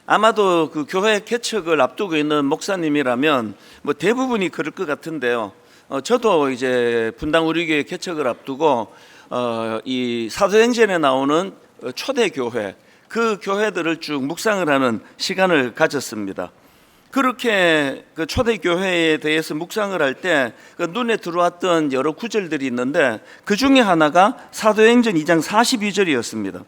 아마도 그 교회 개척을 앞두고 있는 목사님이라면 뭐 대부분이 그럴 것 같은데요. 저도 이제 분당 우리교회 개척을 앞두고 이 사도행전에 나오는 초대 교회, 그 교회들을 쭉 묵상을 하는 시간을 가졌습니다. 그렇게 그 초대 교회에 대해서 묵상을 할 때 그 눈에 들어왔던 여러 구절들이 있는데, 그 중에 하나가 사도행전 2장 42절이었습니다.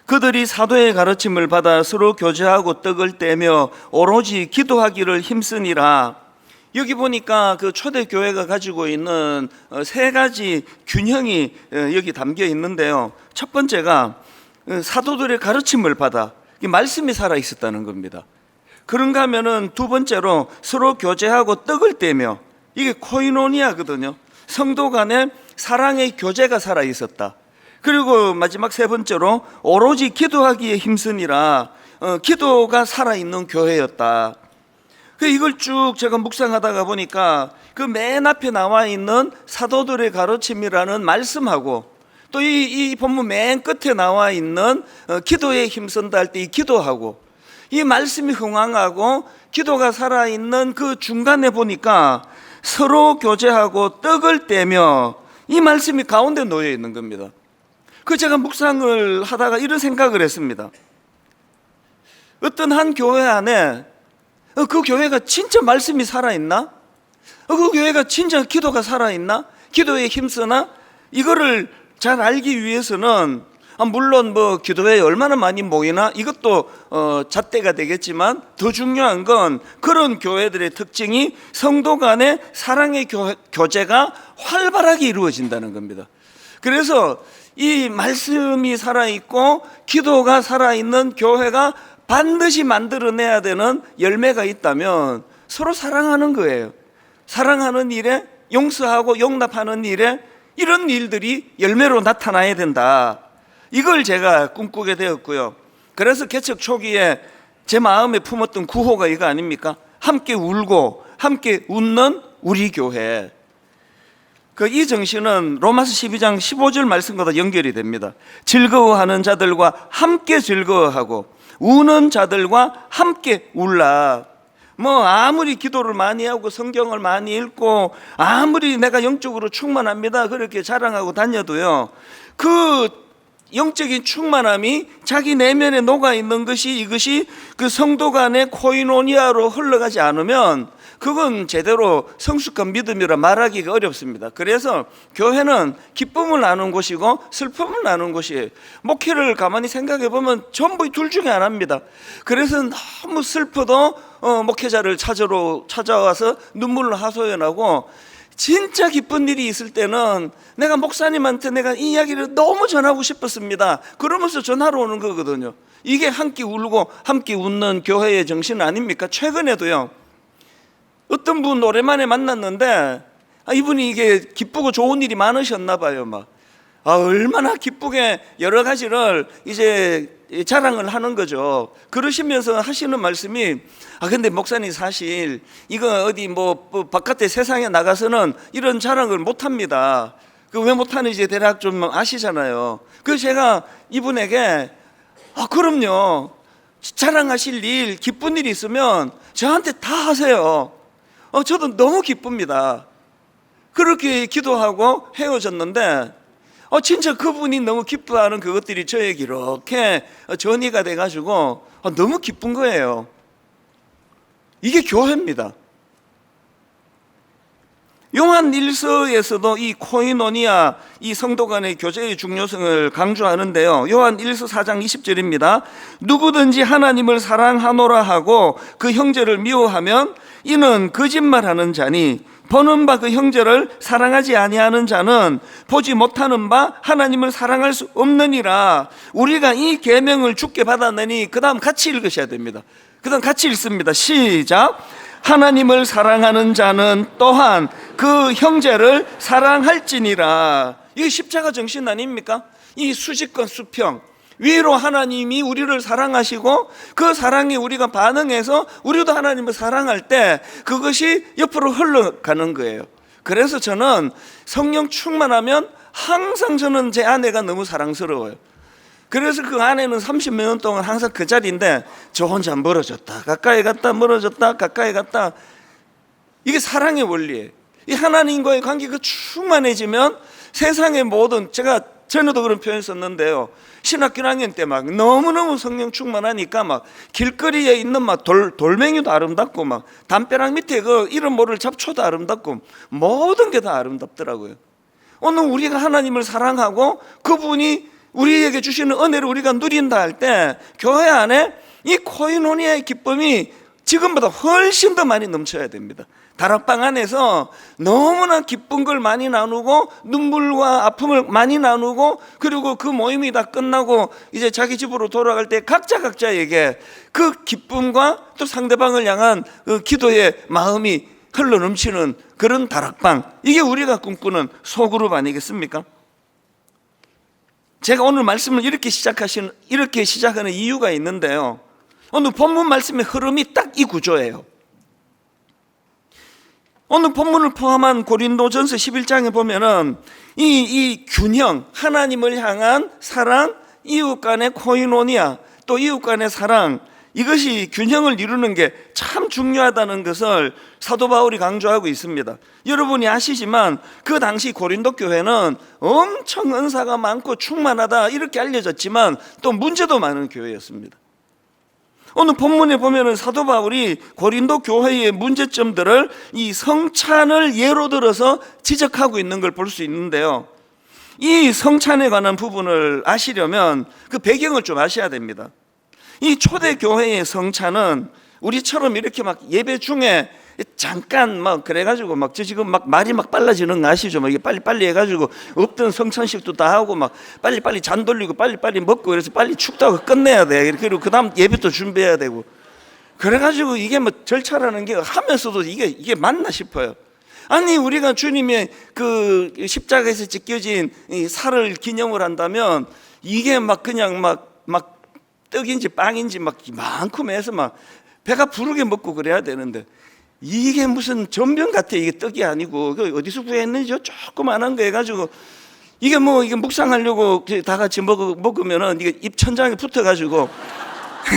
그들이 사도의 가르침을 받아 서로 교제하고 떡을 떼며 오로지 기도하기를 힘쓰니라. 여기 보니까 그 초대 교회가 가지고 있는 세 가지 균형이 여기 담겨 있는데요. 첫 번째가 사도들의 가르침을 받아 말씀이 살아 있었다는 겁니다. 그런가 하면은 두 번째로 서로 교제하고 떡을 떼며, 이게 코이노니아거든요. 성도 간에 사랑의 교제가 살아 있었다. 그리고 마지막 세 번째로 오로지 기도하기에 힘쓰니라. 기도가 살아있는 교회였다. 이걸 쭉 제가 묵상하다가 보니까 그 맨 앞에 나와 있는 사도들의 가르침이라는 말씀하고, 또 이 본문 맨 끝에 나와 있는 기도에 힘쓴다 할 때 이 기도하고, 이 말씀이 흥황하고 기도가 살아있는 그 중간에 보니까 서로 교제하고 떡을 떼며, 이 말씀이 가운데 놓여 있는 겁니다. 제가 묵상을 하다가 이런 생각을 했습니다. 어떤 한 교회 안에 그 교회가 진짜 말씀이 살아있나? 그 교회가 진짜 기도가 살아있나? 기도에 힘쓰나? 이거를 잘 알기 위해서는 물론 뭐 교도회에 얼마나 많이 모이나 이것도 잣대가 되겠지만, 더 중요한 건 그런 교회들의 특징이 성도 간의 사랑의 교제가 활발하게 이루어진다는 겁니다. 그래서 이 말씀이 살아있고 기도가 살아있는 교회가 반드시 만들어내야 되는 열매가 있다면 서로 사랑하는 거예요. 사랑하는 일에, 용서하고 용납하는 일에, 이런 일들이 열매로 나타나야 된다. 이걸 제가 꿈꾸게 되었고요. 그래서 개척 초기에 제 마음에 품었던 구호가 이거 아닙니까? 함께 울고 함께 웃는 우리 교회. 이 정신은 로마서 12장 15절 말씀과 연결이 됩니다. 즐거워하는 자들과 함께 즐거워하고 우는 자들과 함께 울라. 아무리 기도를 많이 하고 성경을 많이 읽고 아무리 내가 영적으로 충만합니다 그렇게 자랑하고 다녀도요, 그 영적인 충만함이 자기 내면에 녹아있는 것이, 이것이 그 성도 간의 코이노니아로 흘러가지 않으면 그건 제대로 성숙한 믿음이라 말하기가 어렵습니다. 그래서 교회는 기쁨을 나누는 곳이고 슬픔을 나누는 곳이에요. 목회를 가만히 생각해 보면 전부 둘 중에 하나입니다. 그래서 너무 슬퍼도 목회자를 찾아와서 눈물을 하소연하고, 진짜 기쁜 일이 있을 때는 내가 목사님한테 내가 이 이야기를 너무 전하고 싶었습니다. 그러면서 전하러 오는 거거든요. 이게 함께 울고 함께 웃는 교회의 정신 아닙니까? 최근에도요, 어떤 분 오랜만에 만났는데 이분이 이게 기쁘고 좋은 일이 많으셨나 봐요. 얼마나 기쁘게 여러 가지를 이제 자랑을 하는 거죠. 그러시면서 하시는 말씀이, 근데 목사님 사실 이거 어디 바깥에 세상에 나가서는 이런 자랑을 못 합니다. 왜 못하는지 대략 좀 아시잖아요. 그래서 제가 이분에게 그럼요, 자랑하실 일, 기쁜 일이 있으면 저한테 다 하세요. 저도 너무 기쁩니다. 그렇게 기도하고 헤어졌는데 진짜 그분이 너무 기뻐하는 그것들이 저에게 이렇게 전이가 돼가지고 너무 기쁜 거예요. 이게 교회입니다. 요한 1서에서도 이 코이노니아, 이 성도 간의 교제의 중요성을 강조하는데요. 요한 1서 4장 20절입니다. 누구든지 하나님을 사랑하노라 하고 그 형제를 미워하면 이는 거짓말하는 자니, 보는 바 그 형제를 사랑하지 아니하는 자는 보지 못하는 바 하나님을 사랑할 수 없느니라. 우리가 이 계명을 주께 받았느니, 그 다음 같이 읽으셔야 됩니다. 그 다음 같이 읽습니다. 시작. 하나님을 사랑하는 자는 또한 그 형제를 사랑할지니라. 이게 십자가 정신 아닙니까? 이 수직과 수평, 위로 하나님이 우리를 사랑하시고 그 사랑에 우리가 반응해서 우리도 하나님을 사랑할 때 그것이 옆으로 흘러가는 거예요. 그래서 저는 성령 충만하면 항상 저는 제 아내가 너무 사랑스러워요. 그래서 그 안에는 30몇 년 동안 항상 그 자리인데 저 혼자 멀어졌다 가까이 갔다 멀어졌다 가까이 갔다. 이게 사랑의 원리예요. 이 하나님과의 관계가 충만해지면 세상의 모든, 제가 전에도 그런 표현 썼는데요, 신학교 1학년 때 막 너무너무 성령 충만하니까 막 길거리에 있는 막 돌멩이도 아름답고 막 담벼락 밑에 그 이름 모를 잡초도 아름답고 모든 게 다 아름답더라고요. 오늘 우리가 하나님을 사랑하고 그분이 우리에게 주시는 은혜를 우리가 누린다 할 때 교회 안에 이 코이노니아의 기쁨이 지금보다 훨씬 더 많이 넘쳐야 됩니다. 다락방 안에서 너무나 기쁜 걸 많이 나누고 눈물과 아픔을 많이 나누고, 그리고 그 모임이 다 끝나고 이제 자기 집으로 돌아갈 때 각자에게 그 기쁨과 또 상대방을 향한 그 기도의 마음이 흘러 넘치는 그런 다락방, 이게 우리가 꿈꾸는 소그룹 아니겠습니까? 제가 오늘 말씀을 이렇게 시작하는 이유가 있는데요, 오늘 본문 말씀의 흐름이 딱 이 구조예요. 오늘 본문을 포함한 고린도전서 11장에 보면은 이 균형, 하나님을 향한 사랑, 이웃 간의 코이노니아, 또 이웃 간의 사랑, 이것이 균형을 이루는 게 참 중요하다는 것을 사도 바울이 강조하고 있습니다. 여러분이 아시지만 그 당시 고린도 교회는 엄청 은사가 많고 충만하다 이렇게 알려졌지만 또 문제도 많은 교회였습니다. 오늘 본문에 보면은 사도 바울이 고린도 교회의 문제점들을 이 성찬을 예로 들어서 지적하고 있는 걸 볼 수 있는데요, 이 성찬에 관한 부분을 아시려면 그 배경을 좀 아셔야 됩니다. 이 초대교회의 성찬은 우리처럼 이렇게 막 예배 중에 잠깐 막 그래가지고 막 저 지금 막 말이 막 빨라지는 거 아시죠? 막 이게 빨리빨리 해가지고 없던 성찬식도 다 하고 막 빨리빨리 잔 돌리고 빨리빨리 먹고 그래서 빨리 춥다고 끝내야 돼. 그리고 그 다음 예배도 준비해야 되고. 그래가지고 이게 뭐 절차라는 게 하면서도 이게 맞나 싶어요. 아니 우리가 주님의 그 십자가에서 찢겨진 이 살을 기념을 한다면 이게 막 그냥 막 떡인지 빵인지 막 많고 매서 막 배가 부르게 먹고 그래야 되는데 이게 무슨 전병 같아. 이게 떡이 아니고 그 어디서 구했는지 조그만한 거 해가지고 이게 묵상하려고 다 같이 먹으면은 이게 입 천장에 붙어가지고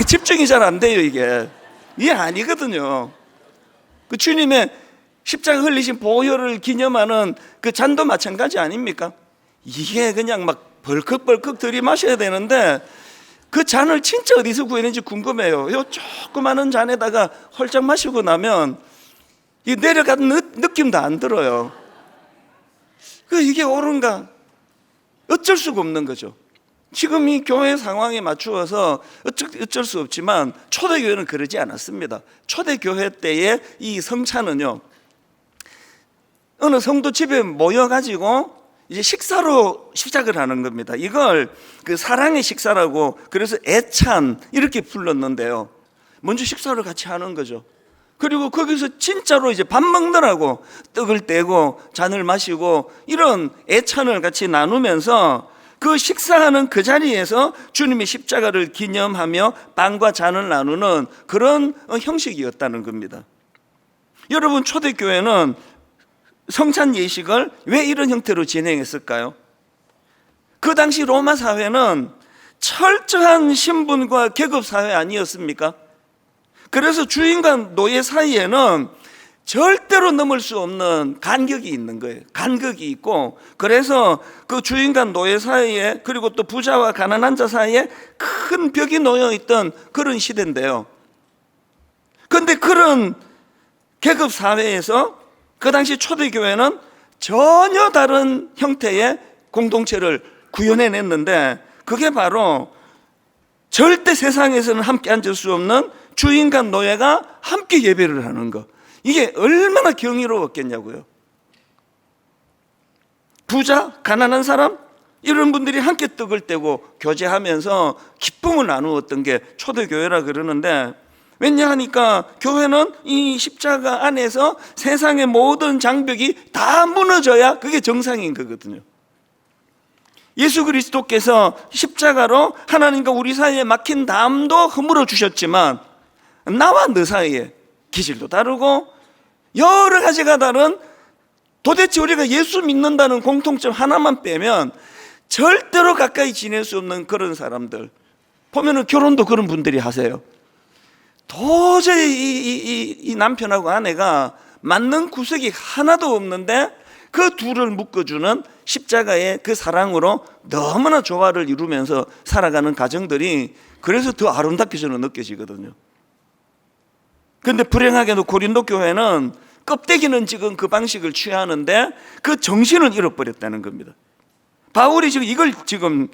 집중이 잘 안 돼요. 이게 아니거든요. 그 주님의 십자가 흘리신 보혈을 기념하는 그 잔도 마찬가지 아닙니까? 이게 그냥 막 벌컥벌컥 들이마셔야 되는데 그 잔을 진짜 어디서 구했는지 궁금해요. 요 조그마한 잔에다가 홀짝 마시고 나면 이 내려가는 느낌도 안 들어요. 이게 옳은가? 어쩔 수가 없는 거죠. 지금 이 교회 상황에 맞추어서 어쩔 수 없지만 초대교회는 그러지 않았습니다. 초대교회 때의 이 성찬은요, 어느 성도 집에 모여가지고 이제 식사로 시작을 하는 겁니다. 이걸 그 사랑의 식사라고, 그래서 애찬 이렇게 불렀는데요, 먼저 식사를 같이 하는 거죠. 그리고 거기서 진짜로 이제 밥 먹느라고 떡을 떼고 잔을 마시고 이런 애찬을 같이 나누면서 그 식사하는 그 자리에서 주님의 십자가를 기념하며 빵과 잔을 나누는 그런 형식이었다는 겁니다. 여러분, 초대교회는 성찬 예식을 왜 이런 형태로 진행했을까요? 그 당시 로마 사회는 철저한 신분과 계급 사회 아니었습니까? 그래서 주인과 노예 사이에는 절대로 넘을 수 없는 간격이 있는 거예요. 간격이 있고, 그래서 그 주인과 노예 사이에, 그리고 또 부자와 가난한 자 사이에 큰 벽이 놓여 있던 그런 시대인데요, 그런데 그런 계급 사회에서 그 당시 초대교회는 전혀 다른 형태의 공동체를 구현해냈는데, 그게 바로 절대 세상에서는 함께 앉을 수 없는 주인과 노예가 함께 예배를 하는 것. 이게 얼마나 경이로웠겠냐고요. 부자, 가난한 사람, 이런 분들이 함께 떡을 떼고 교제하면서 기쁨을 나누었던 게 초대교회라 그러는데, 왜냐하니까 교회는 이 십자가 안에서 세상의 모든 장벽이 다 무너져야 그게 정상인 거거든요. 예수 그리스도께서 십자가로 하나님과 우리 사이에 막힌 담도 허물어 주셨지만 나와 너 사이에 기질도 다르고 여러 가지가 다른, 도대체 우리가 예수 믿는다는 공통점 하나만 빼면 절대로 가까이 지낼 수 없는 그런 사람들 보면은 결혼도 그런 분들이 하세요. 도저히 이 남편하고 아내가 맞는 구석이 하나도 없는데 그 둘을 묶어주는 십자가의 그 사랑으로 너무나 조화를 이루면서 살아가는 가정들이 그래서 더 아름답게 저는 느껴지거든요. 그런데 불행하게도 고린도 교회는 껍데기는 지금 그 방식을 취하는데 그 정신을 잃어버렸다는 겁니다. 바울이 지금 이걸 지금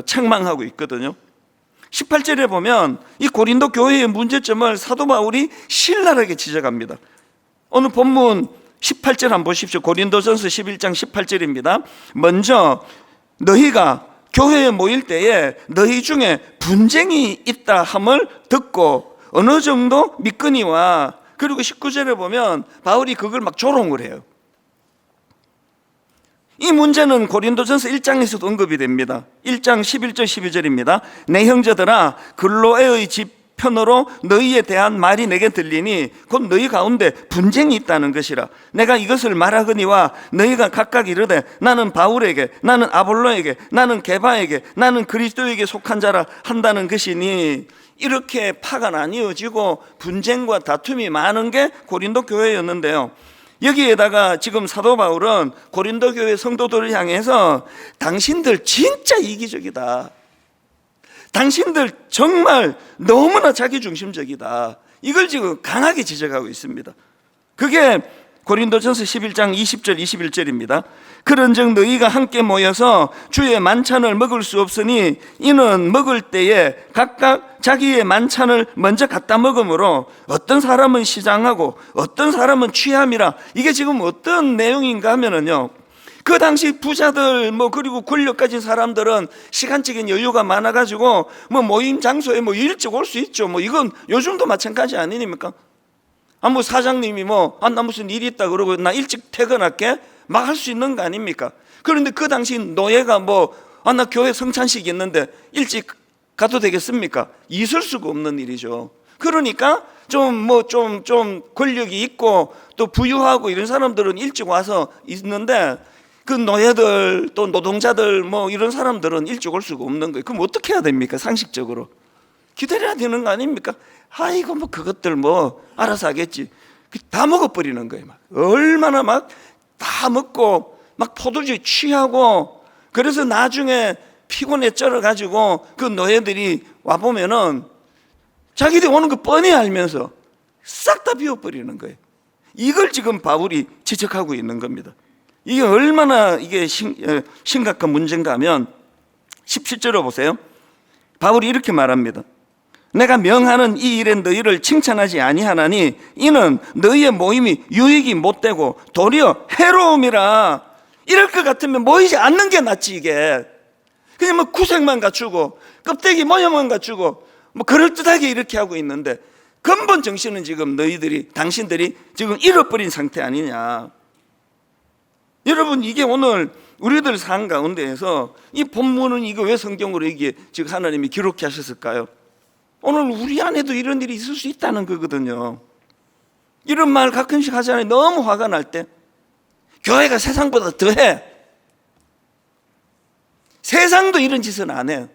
책망하고 있거든요. 18절에 보면 이 고린도 교회의 문제점을 사도 바울이 신랄하게 지적합니다. 오늘 본문 18절 한번 보십시오. 고린도전서 11장 18절입니다. 먼저 너희가 교회에 모일 때에 너희 중에 분쟁이 있다 함을 듣고 어느 정도 믿거니와, 그리고 19절에 보면 바울이 그걸 막 조롱을 해요. 이 문제는 고린도전서 1장에서도 언급이 됩니다. 1장 11절 12절입니다. 내 형제들아, 글로에의 집 편으로 너희에 대한 말이 내게 들리니 곧 너희 가운데 분쟁이 있다는 것이라. 내가 이것을 말하거니와 너희가 각각 이르되 나는 바울에게, 나는 아볼로에게, 나는 게바에게, 나는 그리스도에게 속한 자라 한다는 것이니, 이렇게 파가 나뉘어지고 분쟁과 다툼이 많은 게 고린도 교회였는데요. 여기에다가 지금 사도 바울은 고린도 교회 성도들을 향해서 당신들 진짜 이기적이다, 당신들 정말 너무나 자기중심적이다, 이걸 지금 강하게 지적하고 있습니다. 그게 고린도전서 11장 20절 21절입니다. 그런즉 너희가 함께 모여서 주의 만찬을 먹을 수 없으니 이는 먹을 때에 각각 자기의 만찬을 먼저 갖다 먹으므로 어떤 사람은 시장하고 어떤 사람은 취함이라. 이게 지금 어떤 내용인가 하면은요, 그 당시 부자들 그리고 권력 가진 사람들은 시간적인 여유가 많아가지고 모임 장소에 일찍 올 수 있죠. 이건 요즘도 마찬가지 아닙니까? 사장님이 나 무슨 일이 있다 그러고 나 일찍 퇴근할게 막 할 수 있는 거 아닙니까? 그런데 그 당시 노예가 나 교회 성찬식 있는데 일찍 가도 되겠습니까? 있을 수가 없는 일이죠. 그러니까 좀 권력이 있고 또 부유하고 이런 사람들은 일찍 와서 있는데, 그 노예들 또 노동자들 이런 사람들은 일찍 올 수가 없는 거예요. 그럼 어떻게 해야 됩니까? 상식적으로 기다려야 되는 거 아닙니까? 아이고 그것들 알아서 하겠지. 다 먹어버리는 거예요. 얼마나 다 먹고 포도주에 취하고, 그래서 나중에 피곤에 쩔어가지고 그 노예들이 와보면은 자기들이 오는 거 뻔히 알면서 싹 다 비워버리는 거예요. 이걸 지금 바울이 지적하고 있는 겁니다. 이게 얼마나 심각한 문제인가 하면 17절을 보세요. 바울이 이렇게 말합니다. 내가 명하는 이 일에 너희를 칭찬하지 아니하나니 이는 너희의 모임이 유익이 못되고 도리어 해로움이라. 이럴 것 같으면 모이지 않는 게 낫지. 이게 그냥 구색만 갖추고 껍데기 모양만 갖추고 그럴듯하게 이렇게 하고 있는데 근본 정신은 지금 당신들이 지금 잃어버린 상태 아니냐. 여러분, 이게 오늘 우리들 삶 가운데에서 이 본문은 이거 왜 성경으로 이게 지금 하나님이 기록해 하셨을까요? 오늘 우리 안에도 이런 일이 있을 수 있다는 거거든요. 이런 말 가끔씩 하잖아요. 너무 화가 날 때. 교회가 세상보다 더해. 세상도 이런 짓은 안 해요.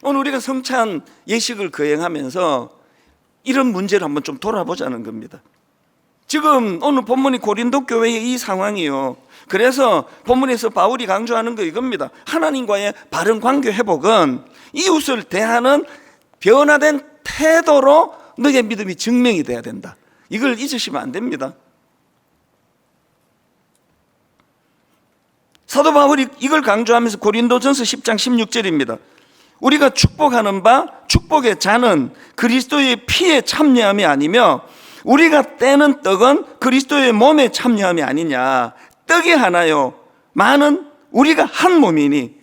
오늘 우리가 성찬 예식을 거행하면서 이런 문제를 한번 좀 돌아보자는 겁니다. 지금 오늘 본문이 고린도 교회의 이 상황이요. 그래서 본문에서 바울이 강조하는 거 이겁니다. 하나님과의 바른 관계 회복은 이웃을 대하는 변화된 태도로 너의 믿음이 증명이 돼야 된다. 이걸 잊으시면 안 됩니다. 사도 바울이 이걸 강조하면서 고린도전서 10장 16절입니다. 우리가 축복하는 바 축복의 잔은 그리스도의 피에 참여함이 아니며 우리가 떼는 떡은 그리스도의 몸에 참여함이 아니냐. 떡이 하나요 많은 우리가 한 몸이니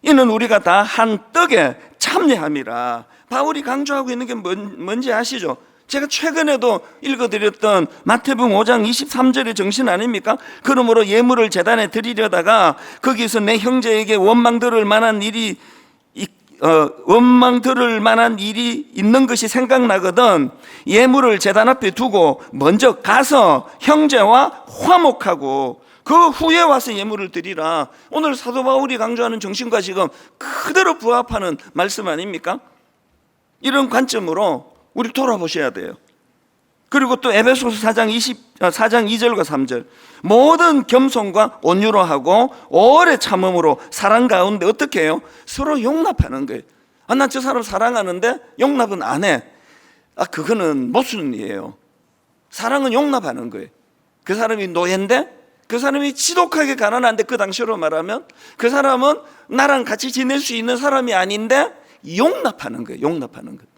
이는 우리가 다 한 떡에 참여함이라. 바울이 강조하고 있는 게 뭔지 아시죠? 제가 최근에도 읽어드렸던 마태복음 5장 23절의 정신 아닙니까? 그러므로 예물을 제단에 드리려다가 거기서 내 형제에게 원망 들을 만한 일이 있는 것이 생각나거든 예물을 제단 앞에 두고 먼저 가서 형제와 화목하고 그 후에 와서 예물을 드리라. 오늘 사도 바울이 강조하는 정신과 지금 그대로 부합하는 말씀 아닙니까? 이런 관점으로 우리 돌아보셔야 돼요. 그리고 또 에베소서 4장 2절과 3절, 모든 겸손과 온유로 하고 오래 참음으로 사랑 가운데 어떻게 해요? 서로 용납하는 거예요. 난 저 사람 사랑하는데 용납은 안 해. 그거는 모순이에요. 사랑은 용납하는 거예요. 그 사람이 노예인데, 그 사람이 지독하게 가난한데, 그 당시로 말하면 그 사람은 나랑 같이 지낼 수 있는 사람이 아닌데 용납하는 거예요. 용납하는 거예요.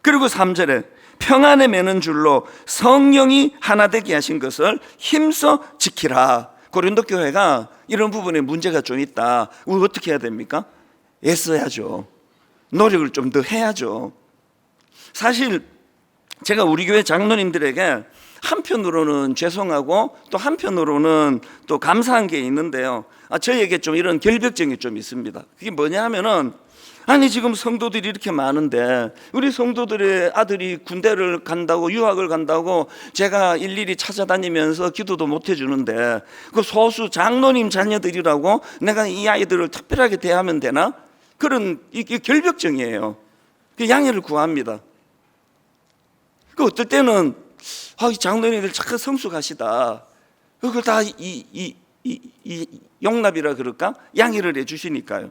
그리고 3절에 평안에 매는 줄로 성령이 하나 되게 하신 것을 힘써 지키라. 고린도 교회가 이런 부분에 문제가 좀 있다. 우리 어떻게 해야 됩니까? 애써야죠. 노력을 좀 더 해야죠. 사실 제가 우리 교회 장로님들에게 한편으로는 죄송하고 또 한편으로는 또 감사한 게 있는데요. 저에게 좀 이런 결벽증이 좀 있습니다. 그게 뭐냐 하면은, 아니 지금 성도들이 이렇게 많은데 우리 성도들의 아들이 군대를 간다고, 유학을 간다고 제가 일일이 찾아다니면서 기도도 못 해주는데 그 소수 장로님 자녀들이라고 내가 이 아이들을 특별하게 대하면 되나? 그런 이게 결벽증이에요. 그 양해를 구합니다. 그 어떨 때는 이 장로님들 착한 성숙하시다, 그걸 다 용납이라 그럴까? 양해를 해주시니까요.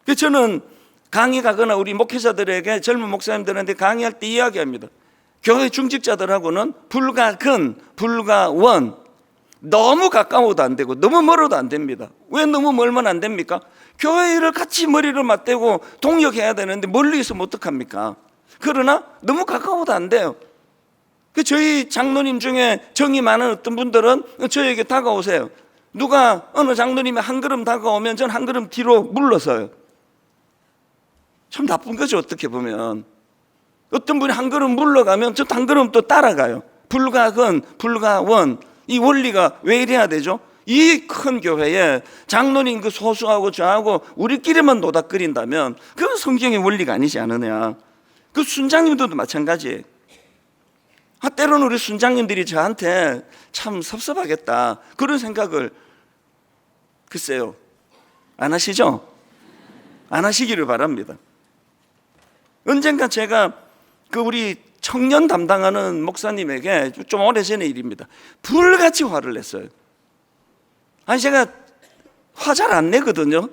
그래서 저는 강의 가거나 우리 목회자들에게, 젊은 목사님들한테 강의할 때 이야기합니다. 교회 중직자들하고는 불가근, 불가원, 너무 가까워도 안 되고 너무 멀어도 안 됩니다. 왜 너무 멀면 안 됩니까? 교회를 같이 머리를 맞대고 동역해야 되는데 멀리 있으면 어떡합니까? 그러나 너무 가까워도 안 돼요. 저희 장로님 중에 정이 많은 어떤 분들은 저에게 다가오세요. 누가 어느 장로님이 한 걸음 다가오면 전 한 걸음 뒤로 물러서요. 참 나쁜 거죠, 어떻게 보면. 어떤 분이 한 걸음 물러가면 저 한 걸음 또 따라가요. 불가근, 불가원, 이 원리가 왜 이래야 되죠? 이 큰 교회에 장로님 그 소수하고 저하고 우리끼리만 노닥거린다면 그건 성경의 원리가 아니지 않느냐. 그 순장님들도 마찬가지예요. 때로는 우리 순장님들이 저한테 참 섭섭하겠다, 그런 생각을 글쎄요, 안 하시죠? 안 하시기를 바랍니다. 언젠가 제가 그 우리 청년 담당하는 목사님에게 좀 오래전의 일입니다. 불같이 화를 냈어요. 제가 화 잘 안 내거든요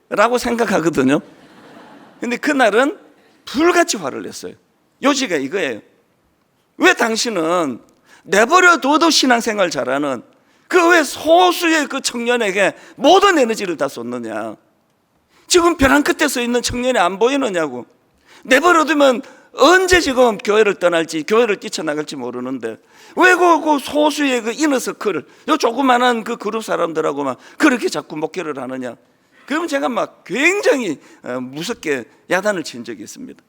라고 생각하거든요. 근데 그날은 불같이 화를 냈어요. 요지가 이거예요. 왜 당신은 내버려둬도 신앙생활 잘하는 그 왜 소수의 그 청년에게 모든 에너지를 다 쏟느냐? 지금 벼랑 끝에 서 있는 청년이 안 보이느냐고. 내버려두면 언제 지금 교회를 떠날지, 교회를 뛰쳐나갈지 모르는데 왜 그 소수의 그 이너서클을, 요 조그만한 그 그룹 사람들하고만 그렇게 자꾸 목회를 하느냐? 그러면 제가 막 굉장히 무섭게 야단을 친 적이 있습니다.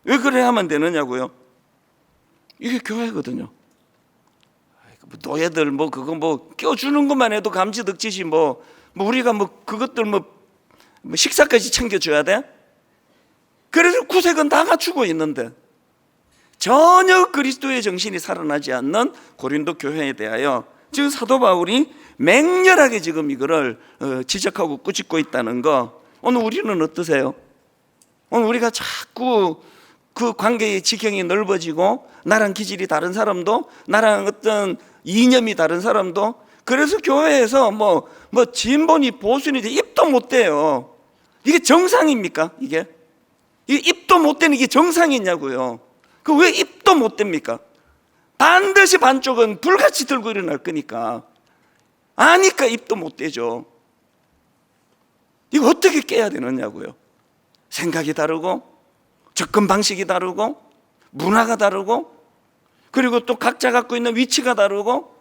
왜 그래 하면 되느냐고요? 이게 교회거든요. 노예들 그거 껴주는 것만 해도 감지덕지지 우리가 그것들 식사까지 챙겨줘야 돼? 그래서 구색은 다 갖추고 있는데 전혀 그리스도의 정신이 살아나지 않는 고린도 교회에 대하여 지금 사도 바울이 맹렬하게 지금 이거를 지적하고 꾸짖고 있다는 거, 오늘 우리는 어떠세요? 오늘 우리가 자꾸 그 관계의 지경이 넓어지고 나랑 기질이 다른 사람도, 나랑 어떤 이념이 다른 사람도, 그래서 교회에서 진보니 보수니 입도 못 대요. 이게 정상입니까? 이게 입도 못 대는 게 정상이냐고요. 그 왜 입도 못 댑니까? 반드시 반쪽은 불같이 들고 일어날 거니까. 아니까 입도 못 대죠. 이거 어떻게 깨야 되느냐고요. 생각이 다르고, 접근 방식이 다르고, 문화가 다르고, 그리고 또 각자 갖고 있는 위치가 다르고,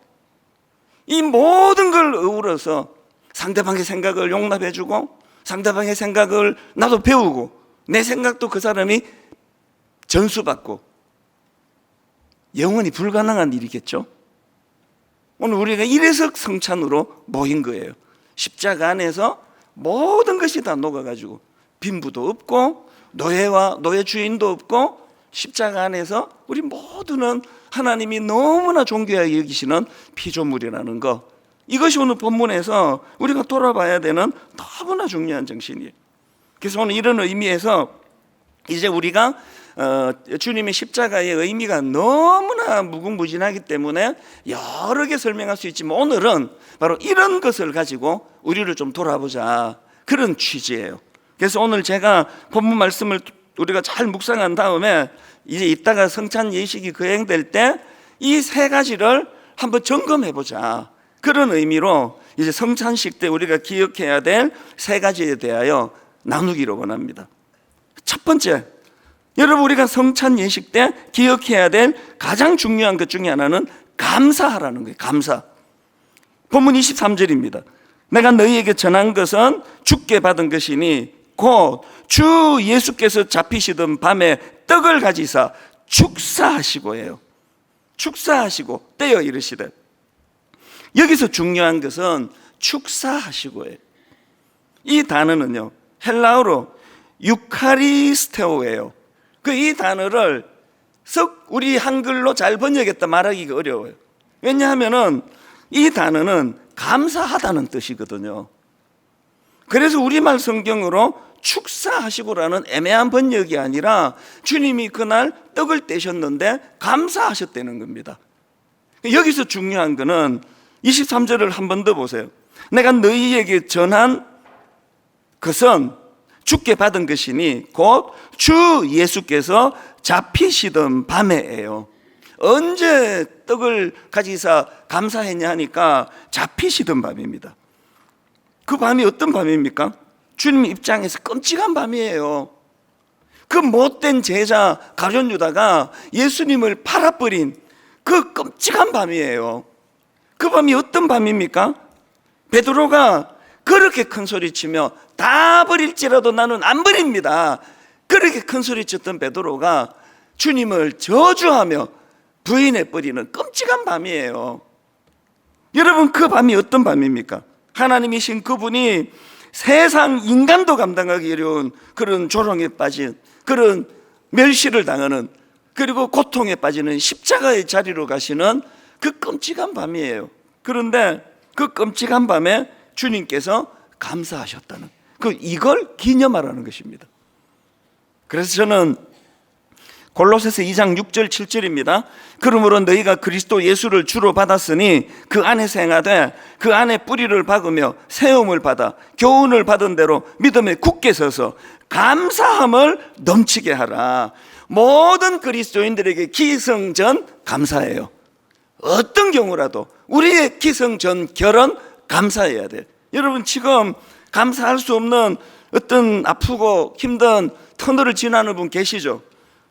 이 모든 걸 어우러서 상대방의 생각을 용납해주고, 상대방의 생각을 나도 배우고, 내 생각도 그 사람이 전수받고, 영원히 불가능한 일이겠죠. 오늘 우리가 이래서 성찬으로 모인 거예요. 십자가 안에서 모든 것이 다 녹아가지고 빈부도 없고 노예와 노예 주인도 없고 십자가 안에서 우리 모두는 하나님이 너무나 존귀하게 여기시는 피조물이라는 거, 이것이 오늘 본문에서 우리가 돌아봐야 되는 너무나 중요한 정신이에요. 그래서 오늘 이런 의미에서 이제 우리가 주님의 십자가의 의미가 너무나 무궁무진하기 때문에 여러 개 설명할 수 있지만, 오늘은 바로 이런 것을 가지고 우리를 좀 돌아보자, 그런 취지예요. 그래서 오늘 제가 본문 말씀을 우리가 잘 묵상한 다음에 이제 이따가 성찬 예식이 거행될 때 이 세 가지를 한번 점검해 보자, 그런 의미로 이제 성찬식 때 우리가 기억해야 될 세 가지에 대하여 나누기로 원합니다. 첫 번째, 여러분, 우리가 성찬 예식 때 기억해야 될 가장 중요한 것 중에 하나는 감사하라는 거예요. 감사. 본문 23절입니다. 내가 너희에게 전한 것은 주께 받은 것이니 곧 주 예수께서 잡히시던 밤에 떡을 가지사 축사하시고예요. 축사하시고 떼어 이르시되, 여기서 중요한 것은 축사하시고예요. 이 단어는요, 헬라어로 유카리스테오예요. 이 단어를 썩 우리 한글로 잘 번역했다 말하기가 어려워요. 왜냐하면 이 단어는 감사하다는 뜻이거든요. 그래서 우리말 성경으로 축사하시고라는 애매한 번역이 아니라 주님이 그날 떡을 떼셨는데 감사하셨다는 겁니다. 여기서 중요한 거는 23절을 한 번 더 보세요. 내가 너희에게 전한 것은 주께 받은 것이니 곧 주 예수께서 잡히시던 밤에예요. 언제 떡을 가지사 감사했냐 하니까 잡히시던 밤입니다. 그 밤이 어떤 밤입니까? 주님 입장에서 끔찍한 밤이에요. 그 못된 제자 가룟 유다가 예수님을 팔아버린 그 끔찍한 밤이에요. 그 밤이 어떤 밤입니까? 베드로가 그렇게 큰 소리치며 다 버릴지라도 나는 안 버립니다, 그렇게 큰 소리쳤던 베드로가 주님을 저주하며 부인해버리는 끔찍한 밤이에요. 여러분, 그 밤이 어떤 밤입니까? 하나님이신 그분이 세상 인간도 감당하기 어려운 그런 조롱에 빠진, 그런 멸시를 당하는, 그리고 고통에 빠지는 십자가의 자리로 가시는 그 끔찍한 밤이에요. 그런데 그 끔찍한 밤에 주님께서 감사하셨다는, 이걸 기념하라는 것입니다. 그래서 저는 골로새서 2장 6절 7절입니다. 그러므로 너희가 그리스도 예수를 주로 받았으니 그 안에서 행하되 그 안에 뿌리를 박으며 세움을 받아 교훈을 받은 대로 믿음에 굳게 서서 감사함을 넘치게 하라. 모든 그리스도인들에게 기성전 감사해요. 어떤 경우라도 우리의 기성전 결은 감사해야 돼요. 여러분, 지금 감사할 수 없는 어떤 아프고 힘든 터널을 지나는 분 계시죠?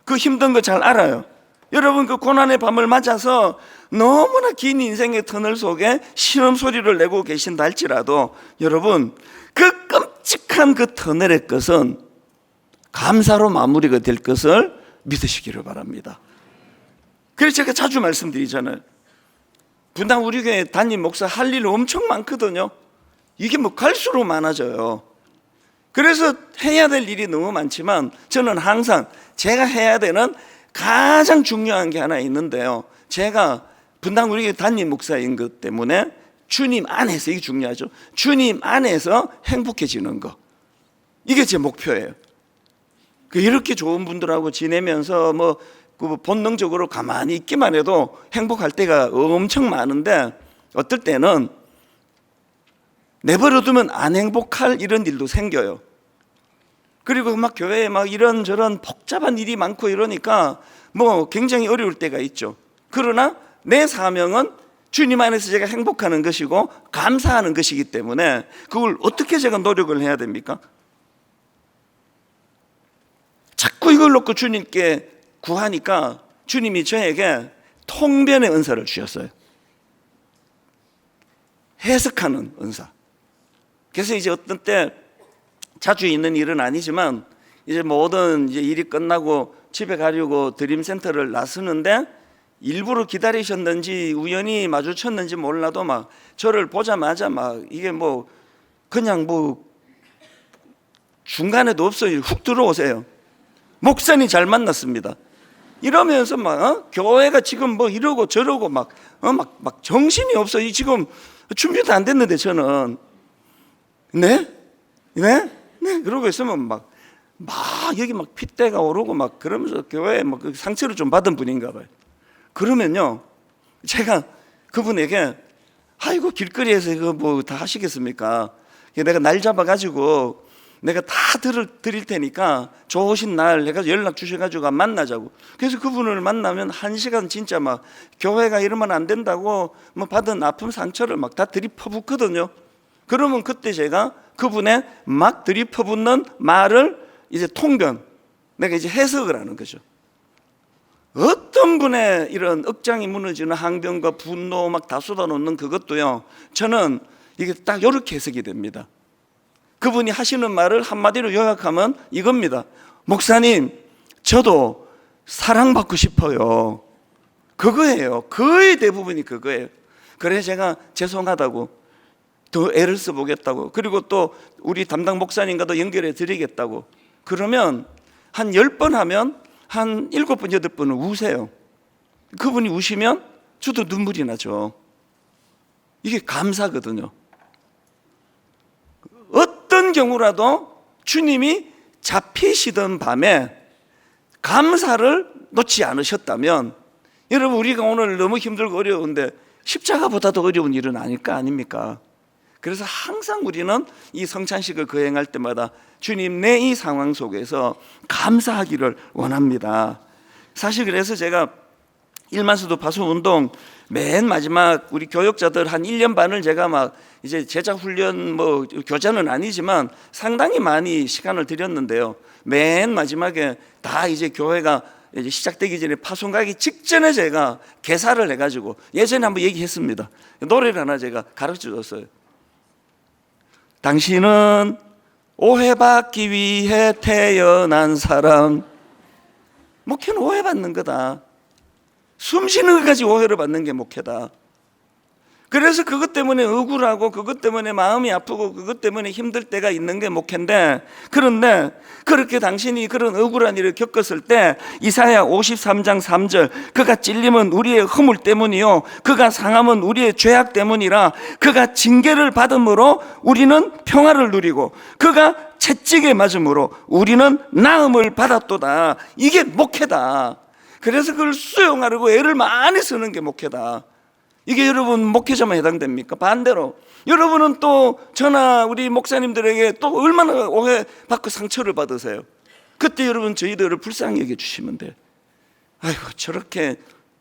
그 힘든 거 잘 알아요. 여러분, 그 고난의 밤을 맞아서 너무나 긴 인생의 터널 속에 신음 소리를 내고 계신다 할지라도 여러분, 그 끔찍한 그 터널의 것은 감사로 마무리가 될 것을 믿으시기를 바랍니다. 그래서 제가 자주 말씀드리잖아요. 분당 우리 교회 담임 목사 할 일 엄청 많거든요. 이게 갈수록 많아져요. 그래서 해야 될 일이 너무 많지만 저는 항상 제가 해야 되는 가장 중요한 게 하나 있는데요, 제가 분당 우리 교회 담임 목사인 것 때문에 주님 안에서, 이게 중요하죠, 주님 안에서 행복해지는 거, 이게 제 목표예요. 이렇게 좋은 분들하고 지내면서 본능적으로 가만히 있기만 해도 행복할 때가 엄청 많은데, 어떨 때는 내버려두면 안 행복할 이런 일도 생겨요. 그리고 교회에 이런저런 복잡한 일이 많고 이러니까 굉장히 어려울 때가 있죠. 그러나 내 사명은 주님 안에서 제가 행복하는 것이고 감사하는 것이기 때문에 그걸 어떻게 제가 노력을 해야 됩니까? 자꾸 이걸 놓고 주님께 구하니까 주님이 저에게 통변의 은사를 주셨어요. 해석하는 은사. 그래서 이제 어떤 때 자주 있는 일은 아니지만 이제 모든 일이 끝나고 집에 가려고 드림센터를 나서는데 일부러 기다리셨는지 우연히 마주쳤는지 몰라도 저를 보자마자 이게 그냥 중간에도 없어요. 훅 들어오세요. 목사님 잘 만났습니다. 이러면서 막 교회가 지금 뭐 이러고 저러고 막 정신이 없어. 이 지금 준비도 안 됐는데 저는 네? 그러고 있으면 막 여기 막 핏대가 오르고 막 그러면서 교회에 막 상처를 좀 받은 분인가 봐요. 그러면요, 제가 그분에게 아이고 길거리에서 이거 뭐 다 하시겠습니까? 내가 날 잡아가지고 내가 다 드릴 테니까 좋으신 날 해가지고 연락 주셔가지고 만나자고. 그래서 그분을 만나면 1시간 진짜 막 교회가 이러면 안 된다고 뭐 받은 아픔 상처를 막 다 들이퍼붓거든요. 그러면 그때 제가 그분의 막 들이퍼붓는 말을 이제 통변, 내가 이제 해석을 하는 거죠. 어떤 분의 이런 억장이 무너지는 항변과 분노 막 다 쏟아놓는 그것도요, 저는 이게 딱 이렇게 해석이 됩니다. 그분이 하시는 말을 한마디로 요약하면 이겁니다. 목사님, 저도 사랑받고 싶어요. 그거예요. 거의 대부분이 그거예요. 그래서 제가 죄송하다고, 더 애를 써보겠다고, 그리고 또 우리 담당 목사님과도 연결해 드리겠다고. 그러면 한 10번 하면 한 7번, 8번은 우세요. 그분이 우시면 저도 눈물이 나죠. 이게 감사거든요. 어떤 경우라도 주님이 잡히시던 밤에 감사를 놓지 않으셨다면, 여러분, 우리가 오늘 너무 힘들고 어려운데 십자가보다도 어려운 일은 아닐 거 아닙니까? 그래서 항상 우리는 이 성찬식을 거행할 때마다 주님, 내 이 상황 속에서 감사하기를 원합니다. 사실 그래서 제가 일만수도 파수운동 맨 마지막 우리 교역자들 한 1년 반을 제가 막 이제 제자 훈련 뭐 교자는 아니지만 상당히 많이 시간을 들였는데요. 맨 마지막에 다 이제 교회가 이제 시작되기 전에 파송 가기 직전에 제가 개사를 해가지고, 예전에 한번 얘기했습니다. 노래를 하나 제가 가르쳐 줬어요. 당신은 오해받기 위해 태어난 사람. 목회는 오해받는 거다. 숨 쉬는 것까지 오해를 받는 게 목회다. 그래서 그것 때문에 억울하고, 그것 때문에 마음이 아프고, 그것 때문에 힘들 때가 있는 게 목회인데, 그런데 그렇게 당신이 그런 억울한 일을 겪었을 때 이사야 53장 3절, 그가 찔림은 우리의 허물 때문이요 그가 상함은 우리의 죄악 때문이라. 그가 징계를 받음으로 우리는 평화를 누리고 그가 채찍에 맞음으로 우리는 나음을 받았도다. 이게 목회다. 그래서 그걸 수용하려고 애를 많이 쓰는 게 목회다. 이게 여러분 목회자만 해당됩니까? 반대로 여러분은 또 저나 우리 목사님들에게 또 얼마나 오해받고 상처를 받으세요? 그때 여러분 저희들을 불쌍히 여겨주시면 돼요. 아이고, 저렇게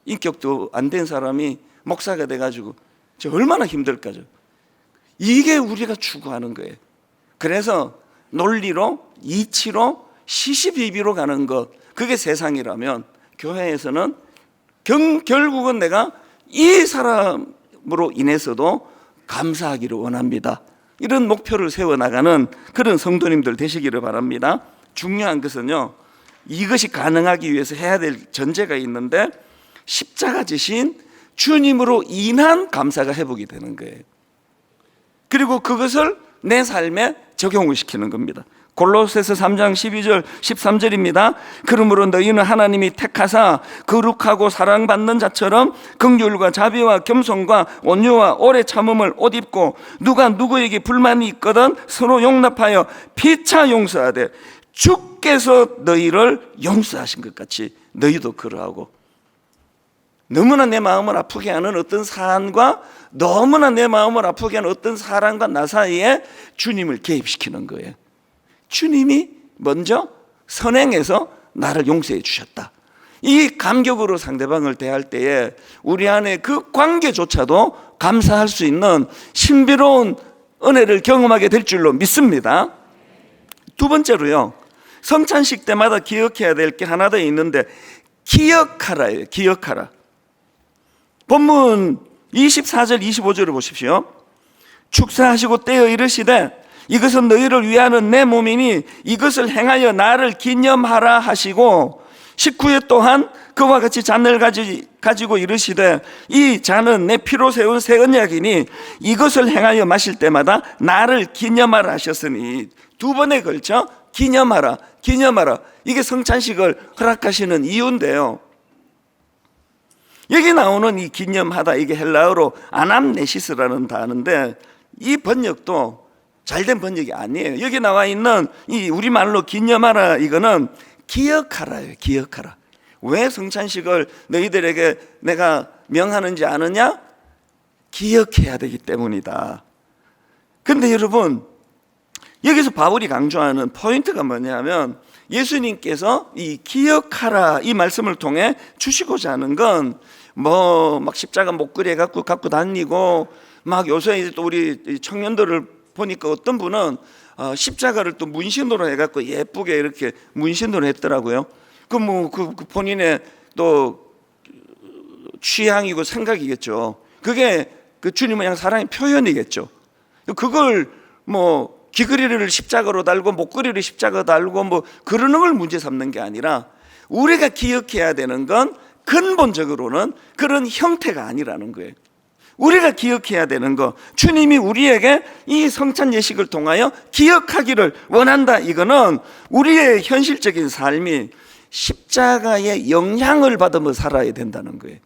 인격도 안 된 사람이 목사가 돼가지고 저 얼마나 힘들까죠. 이게 우리가 추구하는 거예요. 그래서 논리로, 이치로, 시시비비로 가는 것, 그게 세상이라면 교회에서는 결국은 내가 이 사람으로 인해서도 감사하기를 원합니다. 이런 목표를 세워나가는 그런 성도님들 되시기를 바랍니다. 중요한 것은요, 이것이 가능하기 위해서 해야 될 전제가 있는데, 십자가 지신 주님으로 인한 감사가 회복이 되는 거예요. 그리고 그것을 내 삶에 적용을 시키는 겁니다. 골로새서 3장 12절 13절입니다. 그러므로 너희는 하나님이 택하사 거룩하고 사랑받는 자처럼 긍휼과 자비와 겸손과 온유와 오래 참음을 옷 입고, 누가 누구에게 불만이 있거든 서로 용납하여 피차 용서하되 주께서 너희를 용서하신 것 같이 너희도 그러하고. 너무나 내 마음을 아프게 하는 어떤 사안과, 너무나 내 마음을 아프게 하는 어떤 사람과 나 사이에 주님을 개입시키는 거예요. 주님이 먼저 선행해서 나를 용서해 주셨다. 이 감격으로 상대방을 대할 때에 우리 안에 그 관계조차도 감사할 수 있는 신비로운 은혜를 경험하게 될 줄로 믿습니다. 두 번째로요, 성찬식 때마다 기억해야 될 게 하나 더 있는데, 기억하라예요. 기억하라. 본문 24절 25절을 보십시오. 축사하시고 떼어 이르시되 이것은 너희를 위하는 내 몸이니 이것을 행하여 나를 기념하라 하시고, 19회 또한 그와 같이 잔을 가지고 이르시되 이 잔은 내 피로 세운 새 언약이니 이것을 행하여 마실 때마다 나를 기념하라 하셨으니, 두 번에 걸쳐 기념하라, 기념하라. 이게 성찬식을 허락하시는 이유인데요, 여기 나오는 이 기념하다, 이게 헬라어로 아남네시스라는 단어인데 이 번역도 잘된 번역이 아니에요. 여기 나와 있는 이 우리말로 기념하라, 이거는 기억하라예요. 기억하라. 왜 성찬식을 너희들에게 내가 명하는지 아느냐? 기억해야 되기 때문이다. 근데 여러분, 여기서 바울이 강조하는 포인트가 뭐냐면 예수님께서 이 기억하라 이 말씀을 통해 주시고자 하는 건 뭐 막 십자가 목걸이에 갖고 다니고 막 요새 이제 또 우리 청년들을 보니까 어떤 분은 십자가를 또 문신으로 해갖고 예쁘게 이렇게 문신으로 했더라고요. 그 본인의 또 취향이고 생각이겠죠. 그게 그 주님을 향한 사랑의 표현이겠죠. 그걸 뭐 귀걸이를 십자가로 달고 목걸이를 십자가 달고 뭐 그러는 걸 문제 삼는 게 아니라 우리가 기억해야 되는 건 근본적으로는 그런 형태가 아니라는 거예요. 우리가 기억해야 되는 거, 주님이 우리에게 이 성찬 예식을 통하여 기억하기를 원한다. 이거는 우리의 현실적인 삶이 십자가의 영향을 받으며 살아야 된다는 거예요.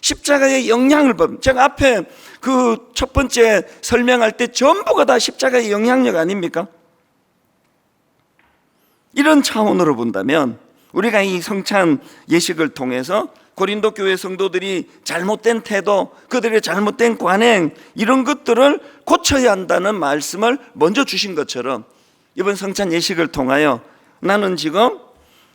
십자가의 영향을 받으면, 제가 앞에 그 첫 번째 설명할 때 전부가 다 십자가의 영향력 아닙니까? 이런 차원으로 본다면 우리가 이 성찬 예식을 통해서 고린도 교회 성도들이 잘못된 태도, 그들의 잘못된 관행, 이런 것들을 고쳐야 한다는 말씀을 먼저 주신 것처럼 이번 성찬 예식을 통하여 나는 지금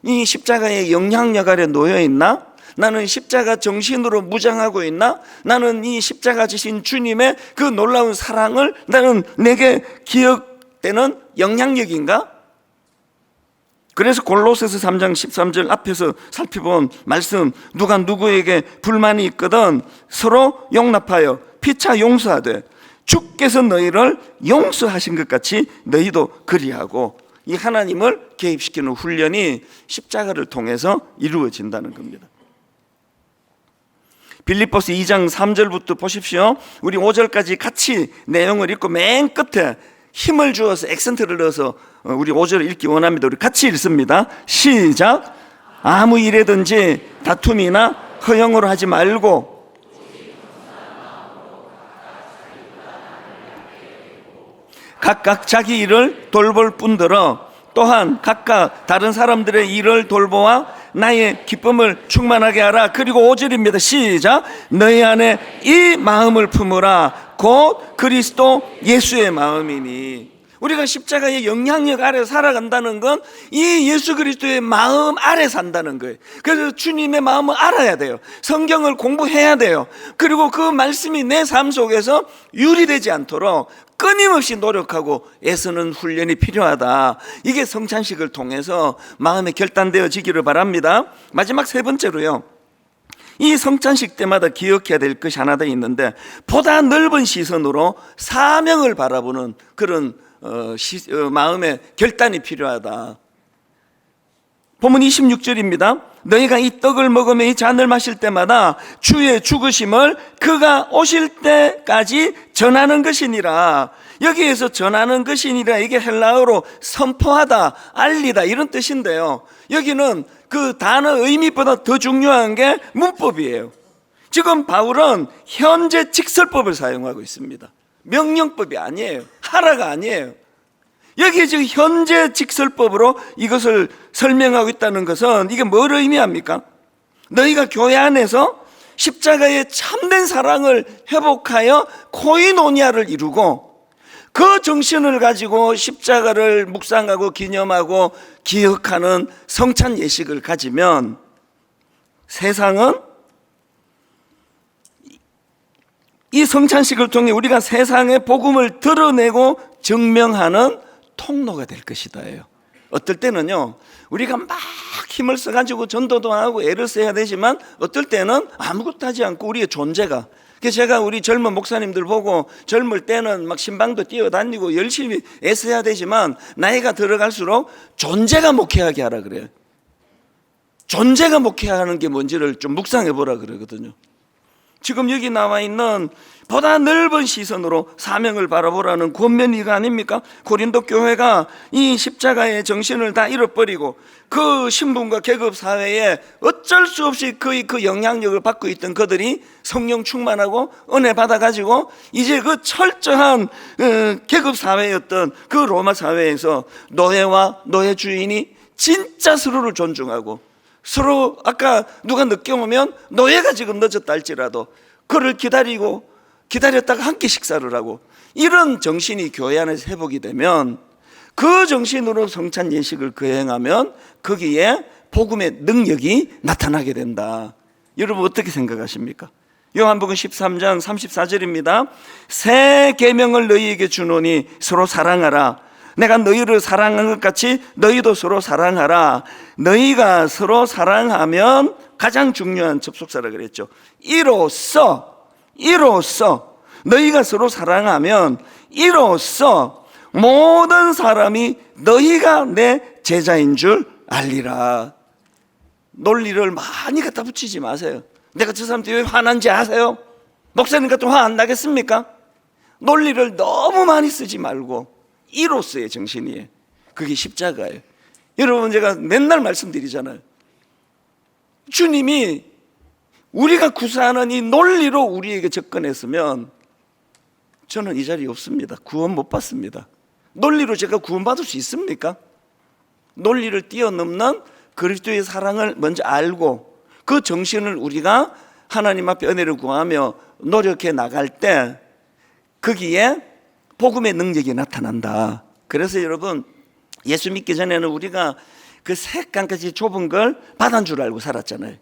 이 십자가의 영향력 아래 놓여 있나? 나는 십자가 정신으로 무장하고 있나? 나는 이 십자가 지신 주님의 그 놀라운 사랑을 나는 내게 기억되는 영향력인가? 그래서 골로새서 3장 13절 앞에서 살펴본 말씀, 누가 누구에게 불만이 있거든 서로 용납하여 피차 용서하되 주께서 너희를 용서하신 것 같이 너희도 그리하고, 이 하나님을 개입시키는 훈련이 십자가를 통해서 이루어진다는 겁니다. 빌립보서 2장 3절부터 보십시오. 우리 5절까지 같이 내용을 읽고 맨 끝에 힘을 주어서 액센트를 넣어서 우리 5절을 읽기 원합니다. 우리 같이 읽습니다. 시작. 아무 일에든지 다툼이나 허영으로 하지 말고 각각 자기 일을 돌볼 뿐더러 또한 각각 다른 사람들의 일을 돌보아 나의 기쁨을 충만하게 하라. 그리고 5절입니다. 시작. 너희 안에 이 마음을 품으라. 곧 그리스도 예수의 마음이니. 우리가 십자가의 영향력 아래 살아간다는 건 이 예수 그리스도의 마음 아래 산다는 거예요. 그래서 주님의 마음을 알아야 돼요. 성경을 공부해야 돼요. 그리고 그 말씀이 내 삶 속에서 유리되지 않도록 끊임없이 노력하고 애쓰는 훈련이 필요하다. 이게 성찬식을 통해서 마음에 결단되어지기를 바랍니다. 마지막 세 번째로요, 이 성찬식 때마다 기억해야 될 것이 하나 더 있는데 보다 넓은 시선으로 사명을 바라보는 그런 마음의 결단이 필요하다. 본문 26절입니다. 너희가 이 떡을 먹으며 이 잔을 마실 때마다 주의 죽으심을 그가 오실 때까지 전하는 것이니라. 여기에서 전하는 것이니라, 이게 헬라어로 선포하다, 알리다 이런 뜻인데요, 여기는 그 단어 의미보다 더 중요한 게 문법이에요. 지금 바울은 현재 직설법을 사용하고 있습니다. 명령법이 아니에요. 하라가 아니에요. 여기에 지금 현재 직설법으로 이것을 설명하고 있다는 것은 이게 뭘 의미합니까? 너희가 교회 안에서 십자가의 참된 사랑을 회복하여 코이노니아를 이루고 그 정신을 가지고 십자가를 묵상하고 기념하고 기억하는 성찬 예식을 가지면 세상은 이 성찬식을 통해 우리가 세상의 복음을 드러내고 증명하는 통로가 될 것이다예요. 어떨 때는요, 우리가 막 힘을 써가지고 전도도 하고 애를 써야 되지만 어떨 때는 아무것도 하지 않고 우리의 존재가, 그래서 제가 우리 젊은 목사님들 보고 젊을 때는 막 신방도 뛰어다니고 열심히 애써야 되지만 나이가 들어갈수록 존재가 목회하게 하라 그래요. 존재가 목회하는 게 뭔지를 좀 묵상해 보라 그러거든요. 지금 여기 나와 있는 보다 넓은 시선으로 사명을 바라보라는 권면이가 아닙니까? 고린도 교회가 이 십자가의 정신을 다 잃어버리고 그 신분과 계급 사회에 어쩔 수 없이 그 영향력을 받고 있던 그들이 성령 충만하고 은혜 받아가지고 이제 그 철저한 계급 사회였던 그 로마 사회에서 노예와 노예 주인이 진짜 서로를 존중하고 서로 아까 누가 늦게 오면 노예가 지금 늦었다 할지라도 그를 기다렸다가 함께 식사를 하고 이런 정신이 교회 안에서 회복이 되면 그 정신으로 성찬 예식을 거행하면 거기에 복음의 능력이 나타나게 된다. 여러분 어떻게 생각하십니까? 요한복음 13장 34절입니다. 새 계명을 너희에게 주노니 서로 사랑하라. 내가 너희를 사랑한 것 같이 너희도 서로 사랑하라. 너희가 서로 사랑하면 가장 중요한 접속사라 그랬죠. 이로써 너희가 서로 사랑하면 이로써 모든 사람이 너희가 내 제자인 줄 알리라. 논리를 많이 갖다 붙이지 마세요. 내가 저 사람한테 왜 화난지 아세요? 목사님 같은 화 안 나겠습니까? 논리를 너무 많이 쓰지 말고 이로써의 정신이에요. 그게 십자가예요. 여러분 제가 맨날 말씀드리잖아요. 주님이 우리가 구사하는 이 논리로 우리에게 접근했으면 저는 이 자리에 없습니다. 구원 못 받습니다. 논리로 제가 구원받을 수 있습니까? 논리를 뛰어넘는 그리스도의 사랑을 먼저 알고 그 정신을 우리가 하나님 앞에 은혜를 구하며 노력해 나갈 때 거기에 복음의 능력이 나타난다. 그래서 여러분 예수 믿기 전에는 우리가 그 색강까지 좁은 걸 바다인 줄 알고 살았잖아요.